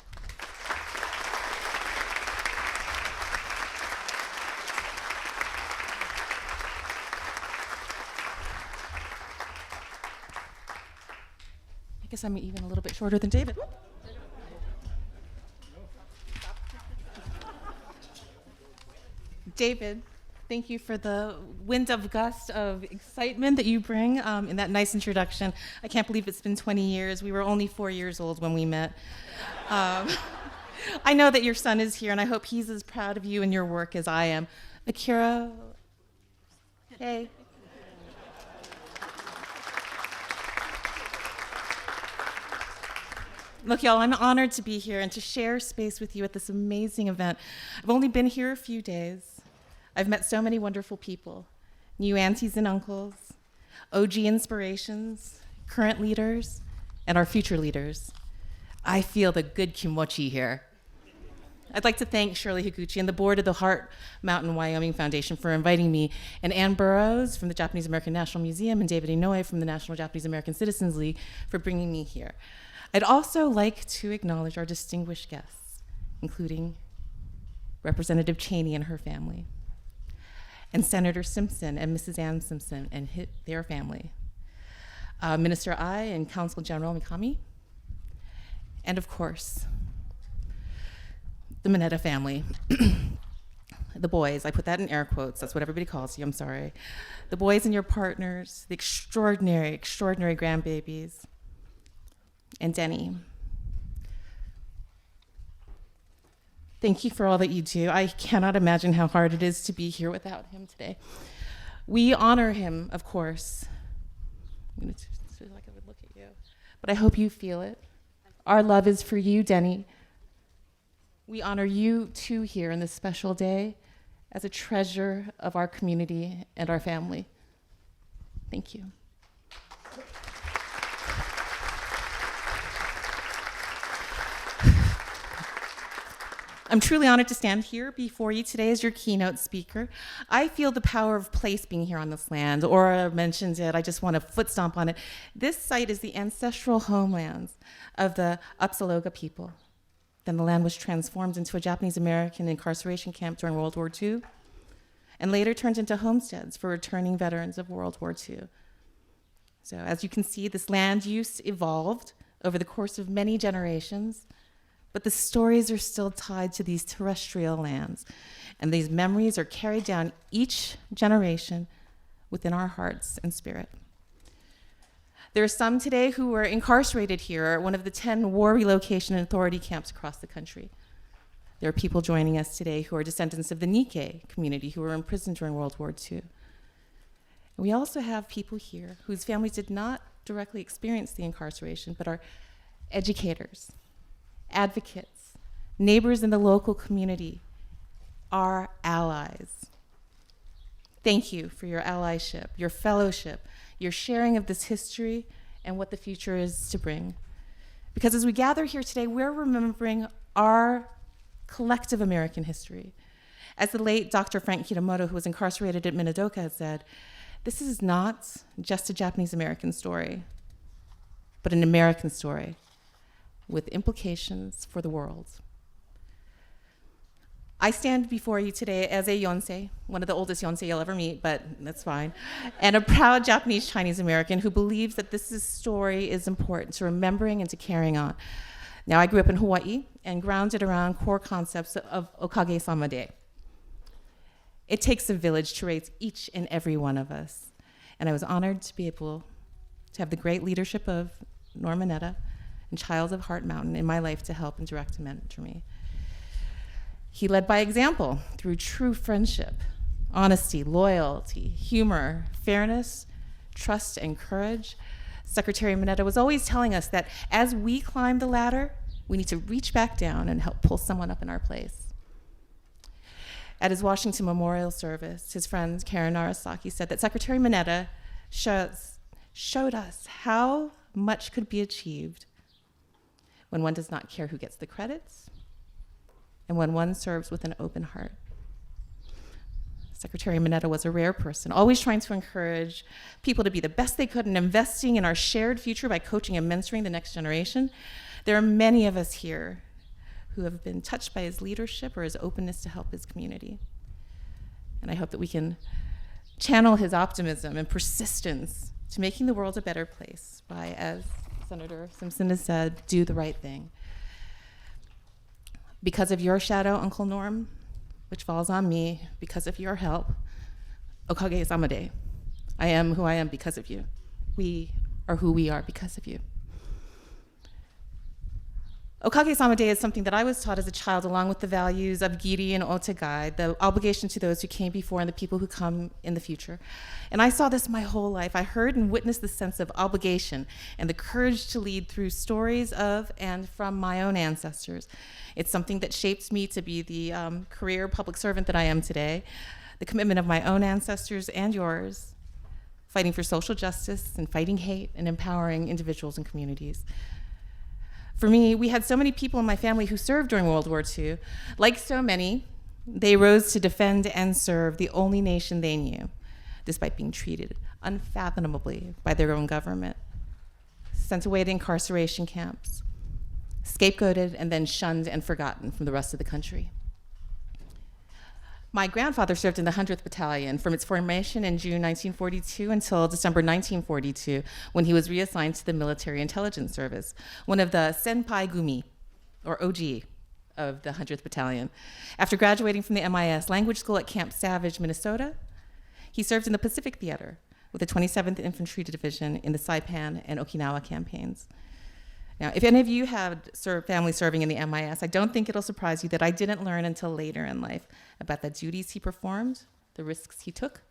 I guess I'm even a little bit shorter than David. David, thank you for the wind of gust of excitement that you bring in that nice introduction. I can't believe it's been 20 years. We were only 4 years old when we met. I know that your son is here, and I hope he's as proud of you and your work as I am. Akira, hey. Look, y'all, I'm honored to be here and to share space with you at this amazing event. I've only been here a few days. I've met so many wonderful people, new aunties and uncles, OG inspirations, current leaders, and our future leaders. I feel the good kimochi here. I'd like to thank Shirley Higuchi and the board of the Heart Mountain Wyoming Foundation for inviting me, and Ann Burroughs from the Japanese American National Museum and David Inouye from the National Japanese American Citizens League for bringing me here. I'd also like to acknowledge our distinguished guests, including Representative Cheney and her family, and Senator Simpson and Mrs. Ann Simpson and their family, Minister Ai and Counsel General Mikami, and of course, the Minetta family. The boys, I put that in air quotes, that's what everybody calls you, I'm sorry. The boys and your partners, the extraordinary, extraordinary grandbabies, and Denny. Thank you for all that you do. I cannot imagine how hard it is to be here without him today. We honor him, of course. I'm gonna feel like I would look at you, but I hope you feel it. Our love is for you, Denny. We honor you too here in this special day as a treasure of our community and our family. Thank you. I'm truly honored to stand here before you today as your keynote speaker. I feel the power of place being here on this land. Aura mentioned it, I just want to foot stomp on it. This site is the ancestral homelands of the Upsaloga people. Then the land was transformed into a Japanese American incarceration camp during World War II, and later turned into homesteads for returning veterans of World War II. So as you can see, this land use evolved over the course of many generations, but the stories are still tied to these terrestrial lands, and these memories are carried down each generation within our hearts and spirit. There are some today who are incarcerated here at one of the 10 war relocation authority camps across the country. There are people joining us today who are descendants of the Nikkei community who were imprisoned during World War II. And we also have people here whose families did not directly experience the incarceration, but are educators, advocates, neighbors in the local community, our allies. Thank you for your allyship, your fellowship, your sharing of this history and what the future is to bring. Because as we gather here today, we're remembering our collective American history. As the late Dr. Frank Kitamoto, who was incarcerated at Minota, has said, this is not just a Japanese American story, but an American story with implications for the world. I stand before you today as a yonsei, one of the oldest yonsei you'll ever meet, but that's fine, and a proud Japanese Chinese American who believes that this story is important to remembering and to carrying on. Now, I grew up in Hawaii and grounded around core concepts of okage-sama de. It takes a village to raise each and every one of us, and I was honored to be able to have the great leadership of Norma Minetta and Child of Heart Mountain in my life to help and direct and mentor me. He led by example through true friendship, honesty, loyalty, humor, fairness, trust, and courage. Secretary Minetta was always telling us that as we climb the ladder, we need to reach back down and help pull someone up in our place. At his Washington Memorial service, his friend Karen Narasaki said that Secretary Minetta showed us how much could be achieved when one does not care who gets the credits and when one serves with an open heart. Secretary Minetta was a rare person, always trying to encourage people to be the best they could and investing in our shared future by coaching and mentoring the next generation. There are many of us here who have been touched by his leadership or his openness to help his community. And I hope that we can channel his optimism and persistence to making the world a better place by, as Senator Simpson has said, do the right thing. Because of your shadow, Uncle Norm, which falls on me, because of your help, okage-sama de. I am who I am because of you. We are who we are because of you. Okage-sama de is something that I was taught as a child, along with the values of giri and otagai, the obligation to those who came before and the people who come in the future. And I saw this my whole life. I heard and witnessed the sense of obligation and the courage to lead through stories of and from my own ancestors. It's something that shaped me to be the career public servant that I am today, the commitment of my own ancestors and yours, fighting for social justice and fighting hate and empowering individuals and communities. For me, we had so many people in my family who served during World War II. Like so many, they rose to defend and serve the only nation they knew, despite being treated unfathomably by their own government, sent away to incarceration camps, scapegoated and then shunned and forgotten from the rest of the country. My grandfather served in the 100th Battalion from its formation in June 1942 until December 1942, when he was reassigned to the Military Intelligence Service, one of the Senpai Gumi, or OG, of the 100th Battalion. After graduating from the MIS language school at Camp Savage, Minnesota, he served in the Pacific Theater with the 27th Infantry Division in the Saipan and Okinawa campaigns. Now, if any of you have family serving in the MIS, I don't think it'll surprise you that I didn't learn until later in life about the duties he performed, the risks he took,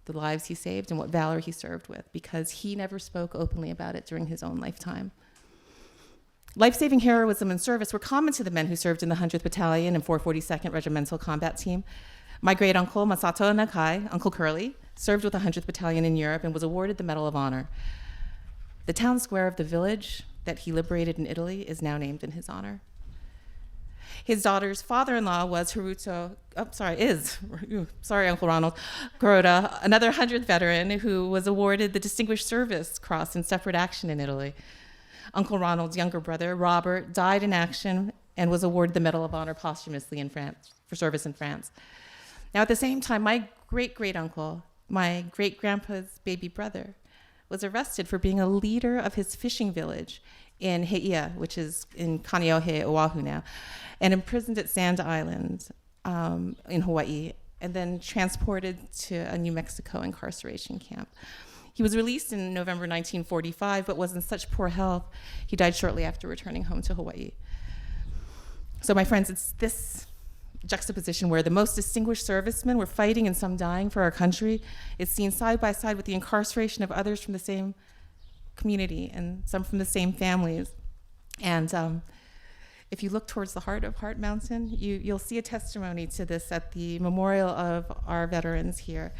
the lives he saved, and what valor he served with, because he never spoke openly about it during his own lifetime. Life-saving heroism and service were common to the men who served in the 100th Battalion and 442nd Regimental Combat Team. My great-uncle, Masato Nakai, Uncle Curly, served with the 100th Battalion in Europe and was awarded the Medal of Honor. The town square of the village that he liberated in Italy is now named in his honor. His daughter's father-in-law was Uncle Ronald Kuroda, another 100th veteran who was awarded the Distinguished Service Cross in separate action in Italy. Uncle Ronald's younger brother, Robert, died in action and was awarded the Medal of Honor posthumously in France, for service in France. Now, at the same time, my great-great-uncle, my great-grandpa's baby brother, was arrested for being a leader of his fishing village in Heia, which is in Kaneohe, Oahu now, and imprisoned at Sand Island in Hawaii, and then transported to a New Mexico incarceration camp. He was released in November 1945, but was in such poor health, he died shortly after returning home to Hawaii. So my friends, it's this juxtaposition where the most distinguished servicemen were fighting and some dying for our country is seen side by side with the incarceration of others from the same community and some from the same families. And if you look towards the heart of Heart Mountain, you'll see a testimony to this at the memorial of our veterans here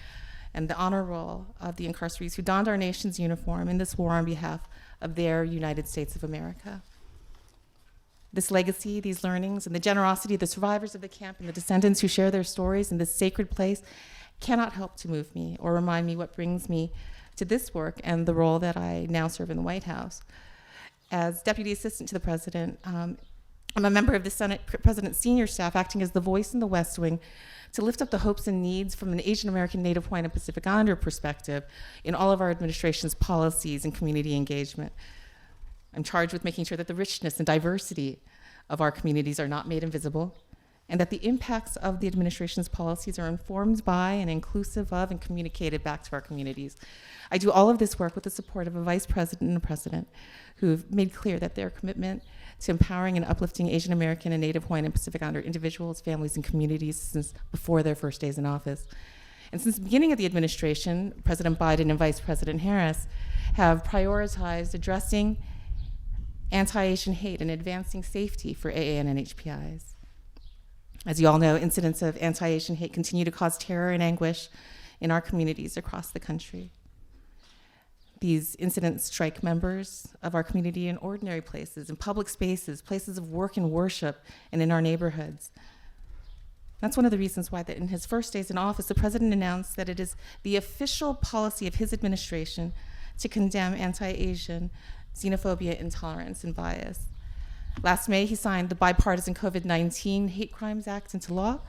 and the honor roll of the incarcerees who donned our nation's uniform in this war on behalf of their United States of America. This legacy, these learnings, and the generosity of the survivors of the camp and the descendants who share their stories in this sacred place cannot help to move me or remind me what brings me to this work and the role that I now serve in the White House. As Deputy Assistant to the President, I'm a member of the Senate President's senior staff, acting as the voice in the West Wing to lift up the hopes and needs from an Asian American, Native Hawaiian, and Pacific Islander perspective in all of our administration's policies and community engagement. I'm charged with making sure that the richness and diversity of our communities are not made invisible, and that the impacts of the administration's policies are informed by and inclusive of and communicated back to our communities. I do all of this work with the support of a vice president and a president who've made clear that their commitment to empowering and uplifting Asian American and Native Hawaiian and Pacific Islander individuals, families, and communities since before their first days in office. And since the beginning of the administration, President Biden and Vice President Harris have prioritized addressing anti-Asian hate and advancing safety for AAN and HPIs. As you all know, incidents of anti-Asian hate continue to cause terror and anguish in our communities across the country. These incidents strike members of our community in ordinary places, in public spaces, places of work and worship, and in our neighborhoods. That's one of the reasons why that in his first days in office, the president announced that it is the official policy of his administration to condemn anti-Asian xenophobia, intolerance, and bias. Last May, he signed the bipartisan COVID-19 Hate Crimes Act into law.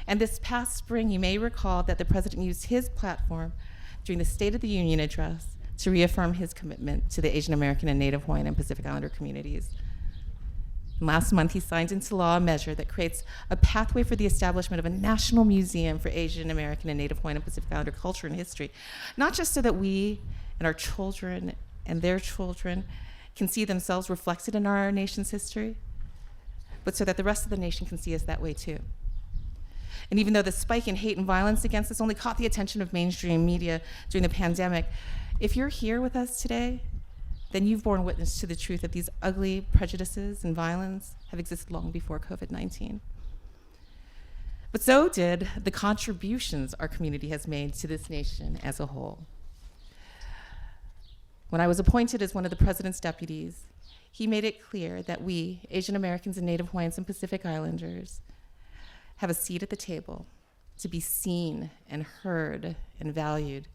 And this past spring, you may recall that the president used his platform during the State of the Union address to reaffirm his commitment to the Asian American and Native Hawaiian and Pacific Islander communities. And last month, he signed into law a measure that creates a pathway for the establishment of a national museum for Asian American and Native Hawaiian and Pacific Islander culture and history, not just so that we and our children and their children can see themselves reflected in our nation's history, but so that the rest of the nation can see us that way too. And even though the spike in hate and violence against us only caught the attention of mainstream media during the pandemic, if you're here with us today, then you've borne witness to the truth that these ugly prejudices and violence have existed long before COVID-19. But so did the contributions our community has made to this nation as a whole. When I was appointed as one of the president's deputies, he made it clear that we, Asian Americans and Native Hawaiians and Pacific Islanders, have a seat at the table to be seen and heard and valued,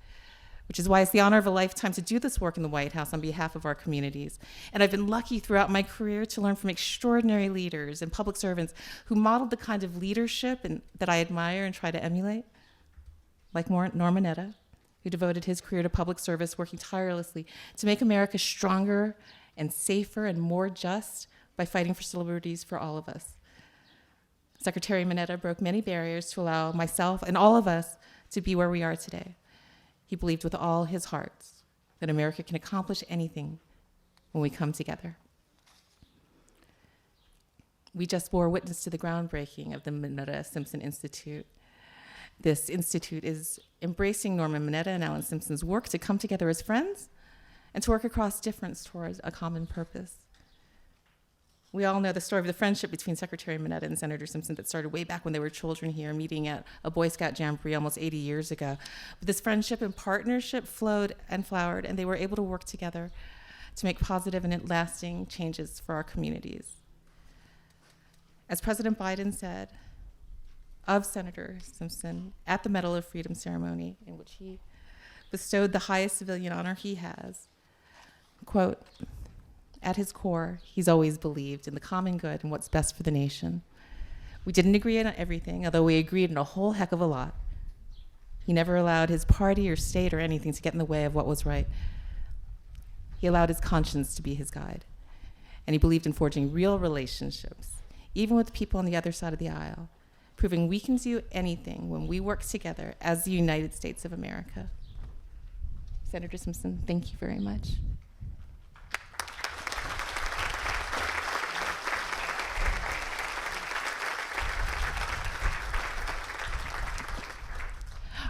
which is why it's the honor of a lifetime to do this work in the White House on behalf of our communities. And I've been lucky throughout my career to learn from extraordinary leaders and public servants who modeled the kind of leadership that I admire and try to emulate, like Norm Minetta, who devoted his career to public service, working tirelessly to make America stronger and safer and more just by fighting for civil liberties for all of us. Secretary Minetta broke many barriers to allow myself and all of us to be where we are today. He believed with all his heart that America can accomplish anything when we come together. We just bore witness to the groundbreaking of the Minetta Simpson Institute. This institute is embracing Norman Minetta and Helen Simpson's work to come together as friends and to work across difference towards a common purpose. We all know the story of the friendship between Secretary Minetta and Senator Simpson that started way back when they were children here, meeting at a Boy Scout jamboree almost 80 years ago. But this friendship and partnership flowed and flowered, and they were able to work together to make positive and lasting changes for our communities. As President Biden said of Senator Simpson at the Medal of Freedom ceremony, in which he bestowed the highest civilian honor he has, quote, at his core, he's always believed in the common good and what's best for the nation. We didn't agree on everything, although we agreed on a whole heck of a lot. He never allowed his party or state or anything to get in the way of what was right. He allowed his conscience to be his guide. And he believed in forging real relationships, even with people on the other side of the aisle, proving we can do anything when we work together as the United States of America. Senator Simpson, thank you very much.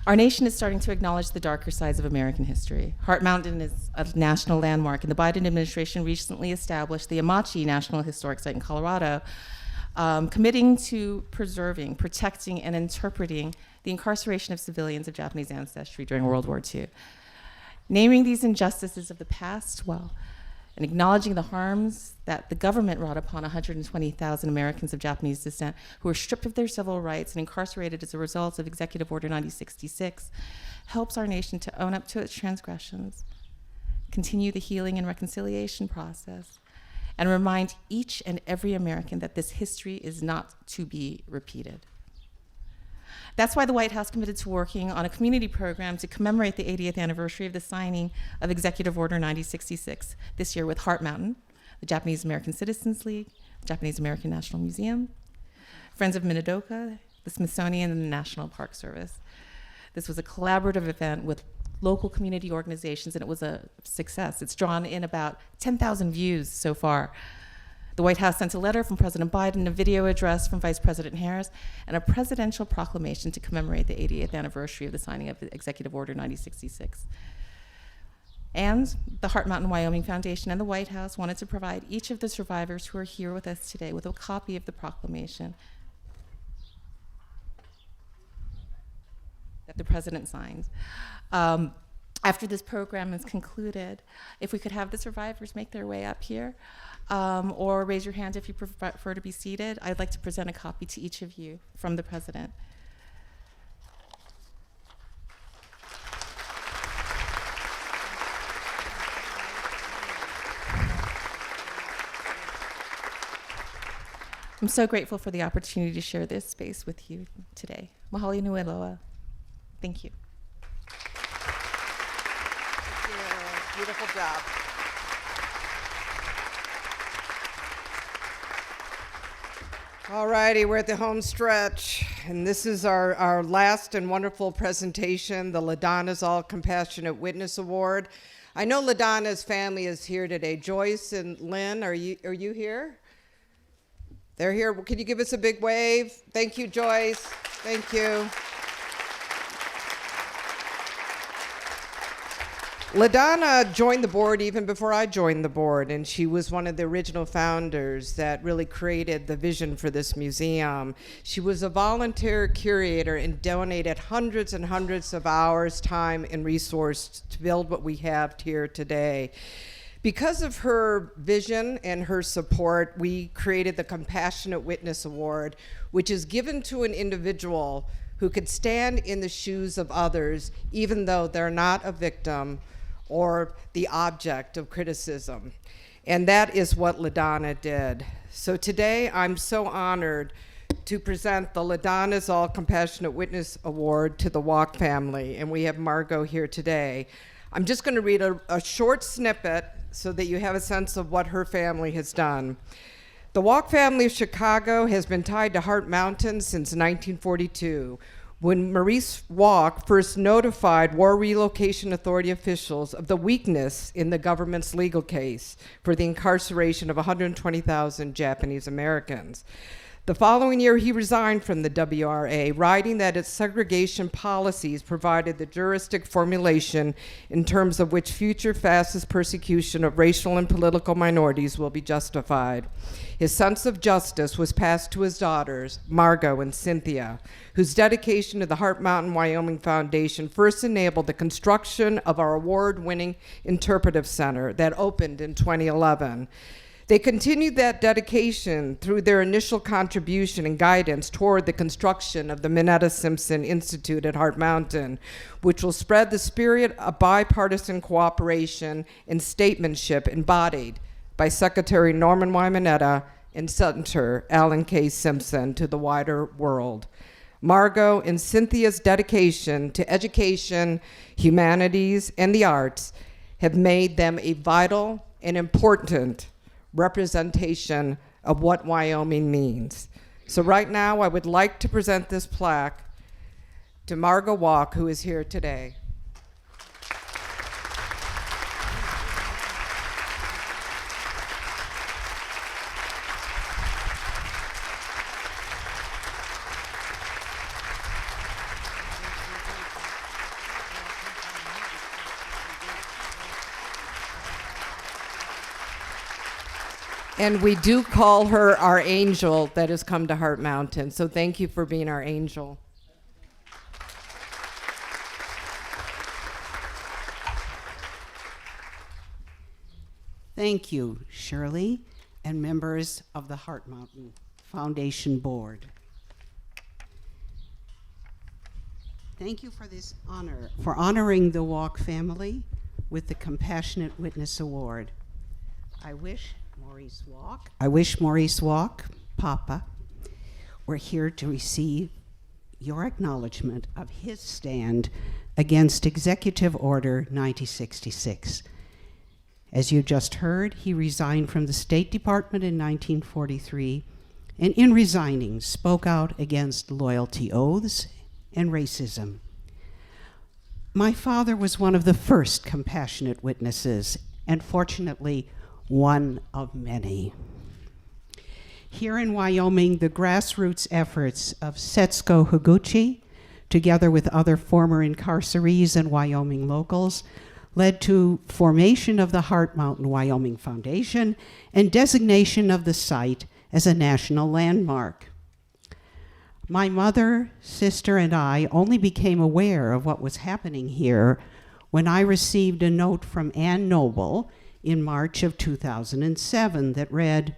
Our nation is starting to acknowledge the darker sides of American history. Heart Mountain is a national landmark, and the Biden administration recently established the Amachi National Historic Site in Colorado, committing to preserving, protecting, and interpreting the incarceration of civilians of Japanese ancestry during World War II. Naming these injustices of the past well, and acknowledging the harms that the government wrought upon 120,000 Americans of Japanese descent who were stripped of their civil rights and incarcerated as a result of Executive Order 9066 helps our nation to own up to its transgressions, continue the healing and reconciliation process, and remind each and every American that this history is not to be repeated. That's why the White House committed to working on a community program to commemorate the 80th anniversary of the signing of Executive Order 9066 this year with Heart Mountain, the Japanese American Citizens League, the Japanese American National Museum, Friends of Minota, the Smithsonian, and the National Park Service. This was a collaborative event with local community organizations, and it was a success. It's drawn in about 10,000 views so far. The White House sent a letter from President Biden, a video address from Vice President Harris, and a presidential proclamation to commemorate the 80th anniversary of the signing of Executive Order 9066. And the Heart Mountain Wyoming Foundation and the White House wanted to provide each of the survivors who are here with us today with a copy of the proclamation that the president signed. After this program is concluded, if we could have the survivors make their way up here, or raise your hand if you prefer to be seated, I'd like to present a copy to each of you from the president. I'm so grateful for the opportunity to share this space with you today. Mahalo nui loa. Thank you. Beautiful job. All righty, we're at the home stretch, and this is our last and wonderful presentation, the Ladonna's All Compassionate Witness Award. I know Ladonna's family is here today. Joyce and Lynn, are you here? They're here. Can you give us a big wave? Thank you, Joyce. Thank you. Ladonna joined the board even before I joined the board, and she was one of the original founders that really created the vision for this museum. She was a volunteer curator and donated hundreds and hundreds of hours, time, and resource to build what we have here today. Because of her vision and her support, we created the Compassionate Witness Award, which is given to an individual who could stand in the shoes of others, even though they're not a victim or the object of criticism. And that is what Ladonna did. So today, I'm so honored to present the Ladonna's All Compassionate Witness Award to the Walk family, and we have Margot here today. I'm just gonna read a short snippet so that you have a sense of what her family has done. The Walk family of Chicago has been tied to Heart Mountain since 1942, when Maurice Walk first notified War Relocation Authority officials of the weakness in the government's legal case for the incarceration of 120,000 Japanese Americans. The following year, he resigned from the WRA, writing that its segregation policies provided the juristic formulation in terms of which future fascist persecution of racial and political minorities will be justified. His sense of justice was passed to his daughters, Margot and Cynthia, whose dedication to the Heart Mountain Wyoming Foundation first enabled the construction of our award-winning interpretive center that opened in 2011. They continued that dedication through their initial contribution and guidance toward the construction of the Minetta Simpson Institute at Heart Mountain, which will spread the spirit of bipartisan cooperation and statesmanship embodied by Secretary Norman Y. Minetta and Senator Alan K. Simpson to the wider world. Margot and Cynthia's dedication to education, humanities, and the arts have made them a vital and important representation of what Wyoming means. So right now, I would like to present this plaque to Margot Walk, who is here today. And we do call her our angel that has come to Heart Mountain. So thank you for being our angel. Thank you, Shirley, and members of the Heart Mountain Foundation Board. Thank you for this honor, for honoring the Walk family with the Compassionate Witness Award. I wish Maurice Walk, Papa, were here to receive your acknowledgement of his stand against Executive Order 9066. As you just heard, he resigned from the State Department in 1943, and in resigning, spoke out against loyalty oaths and racism. My father was one of the first compassionate witnesses, and fortunately, one of many. Here in Wyoming, the grassroots efforts of Setsuko Higuchi, together with other former incarcerees and Wyoming locals, led to formation of the Heart Mountain Wyoming Foundation and designation of the site as a national landmark. My mother, sister, and I only became aware of what was happening here when I received a note from Ann Noble in March of 2007 that read,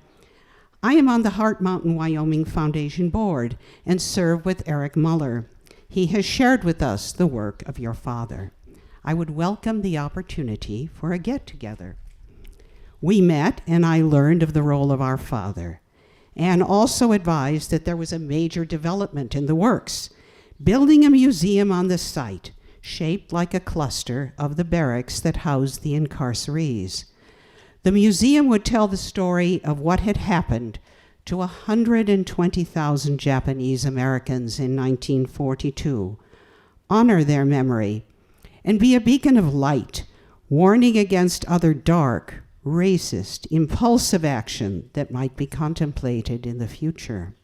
"I am on the Heart Mountain Wyoming Foundation Board and serve with Eric Muller. He has shared with us the work of your father. I would welcome the opportunity for a get-together." We met, and I learned of the role of our father, and also advised that there was a major development in the works, building a museum on the site, shaped like a cluster of the barracks that housed the incarcerees. The museum would tell the story of what had happened to 120,000 Japanese Americans in 1942, honor their memory, and be a beacon of light, warning against other dark, racist, impulsive action that might be contemplated in the future.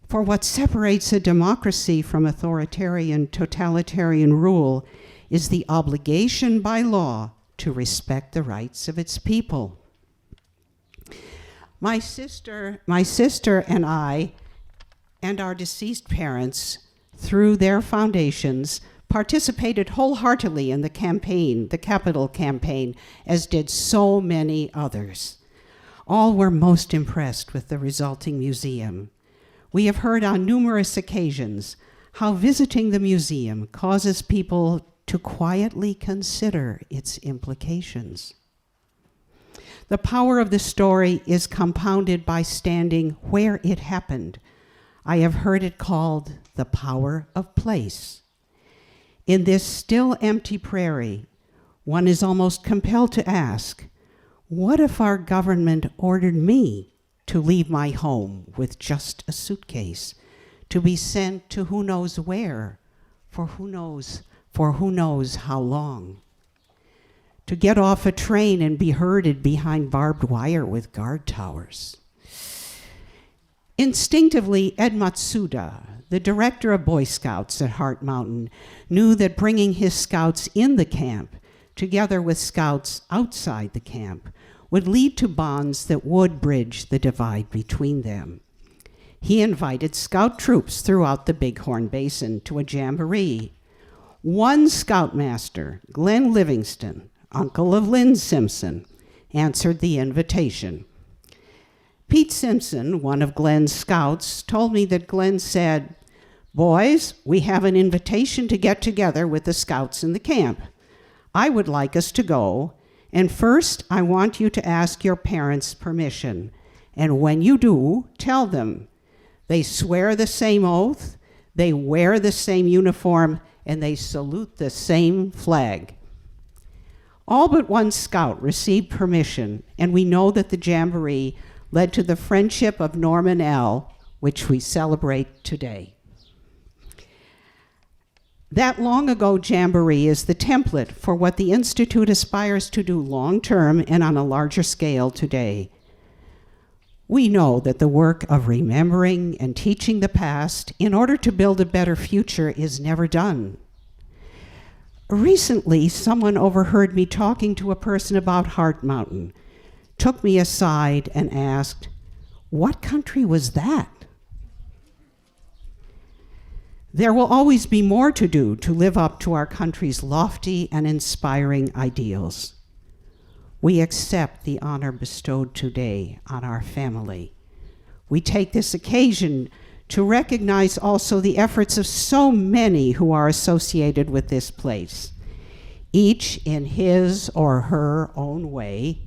For what separates a democracy from authoritarian, totalitarian rule is the obligation by law to respect the rights of its people. My sister and I and our deceased parents, through their foundations, participated wholeheartedly in the campaign, the Capitol campaign, as did so many others. All were most impressed with the resulting museum. We have heard on numerous occasions how visiting the museum causes people to quietly consider its implications. The power of the story is compounded by standing where it happened. I have heard it called the power of place. In this still empty prairie, one is almost compelled to ask, what if our government ordered me to leave my home with just a suitcase, to be sent to who knows where, for who knows how long? To get off a train and be herded behind barbed wire with guard towers. Instinctively, Ed Matsuda, the director of Boy Scouts at Heart Mountain, knew that bringing his scouts in the camp, together with scouts outside the camp, would lead to bonds that would bridge the divide between them. He invited scout troops throughout the Bighorn Basin to a jamboree. One scoutmaster, Glenn Livingston, uncle of Lynn Simpson, answered the invitation. Pete Simpson, one of Glenn's scouts, told me that Glenn said, "Boys, we have an invitation to get together with the scouts in the camp. I would like us to go And first, I want you to ask your parents' permission. And when you do, tell them. They swear the same oath, they wear the same uniform, and they salute the same flag. All but one scout received permission, and we know that the Jamboree led to the friendship of Norman L., which we celebrate today. That long ago Jamboree is the template for what the Institute aspires to do long-term and on a larger scale today. We know that the work of remembering and teaching the past in order to build a better future is never done. Recently, someone overheard me talking to a person about Heart Mountain, took me aside and asked, "What country was that?" There will always be more to do to live up to our country's lofty and inspiring ideals. We accept the honor bestowed today on our family. We take this occasion to recognize also the efforts of so many who are associated with this place. Each, in his or her own way,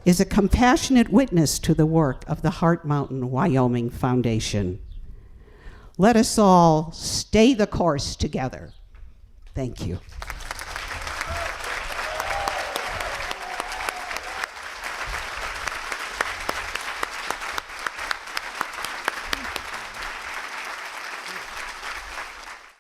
is a compassionate witness to the work of the Heart Mountain Wyoming Foundation. Let us all stay the course together. Thank you.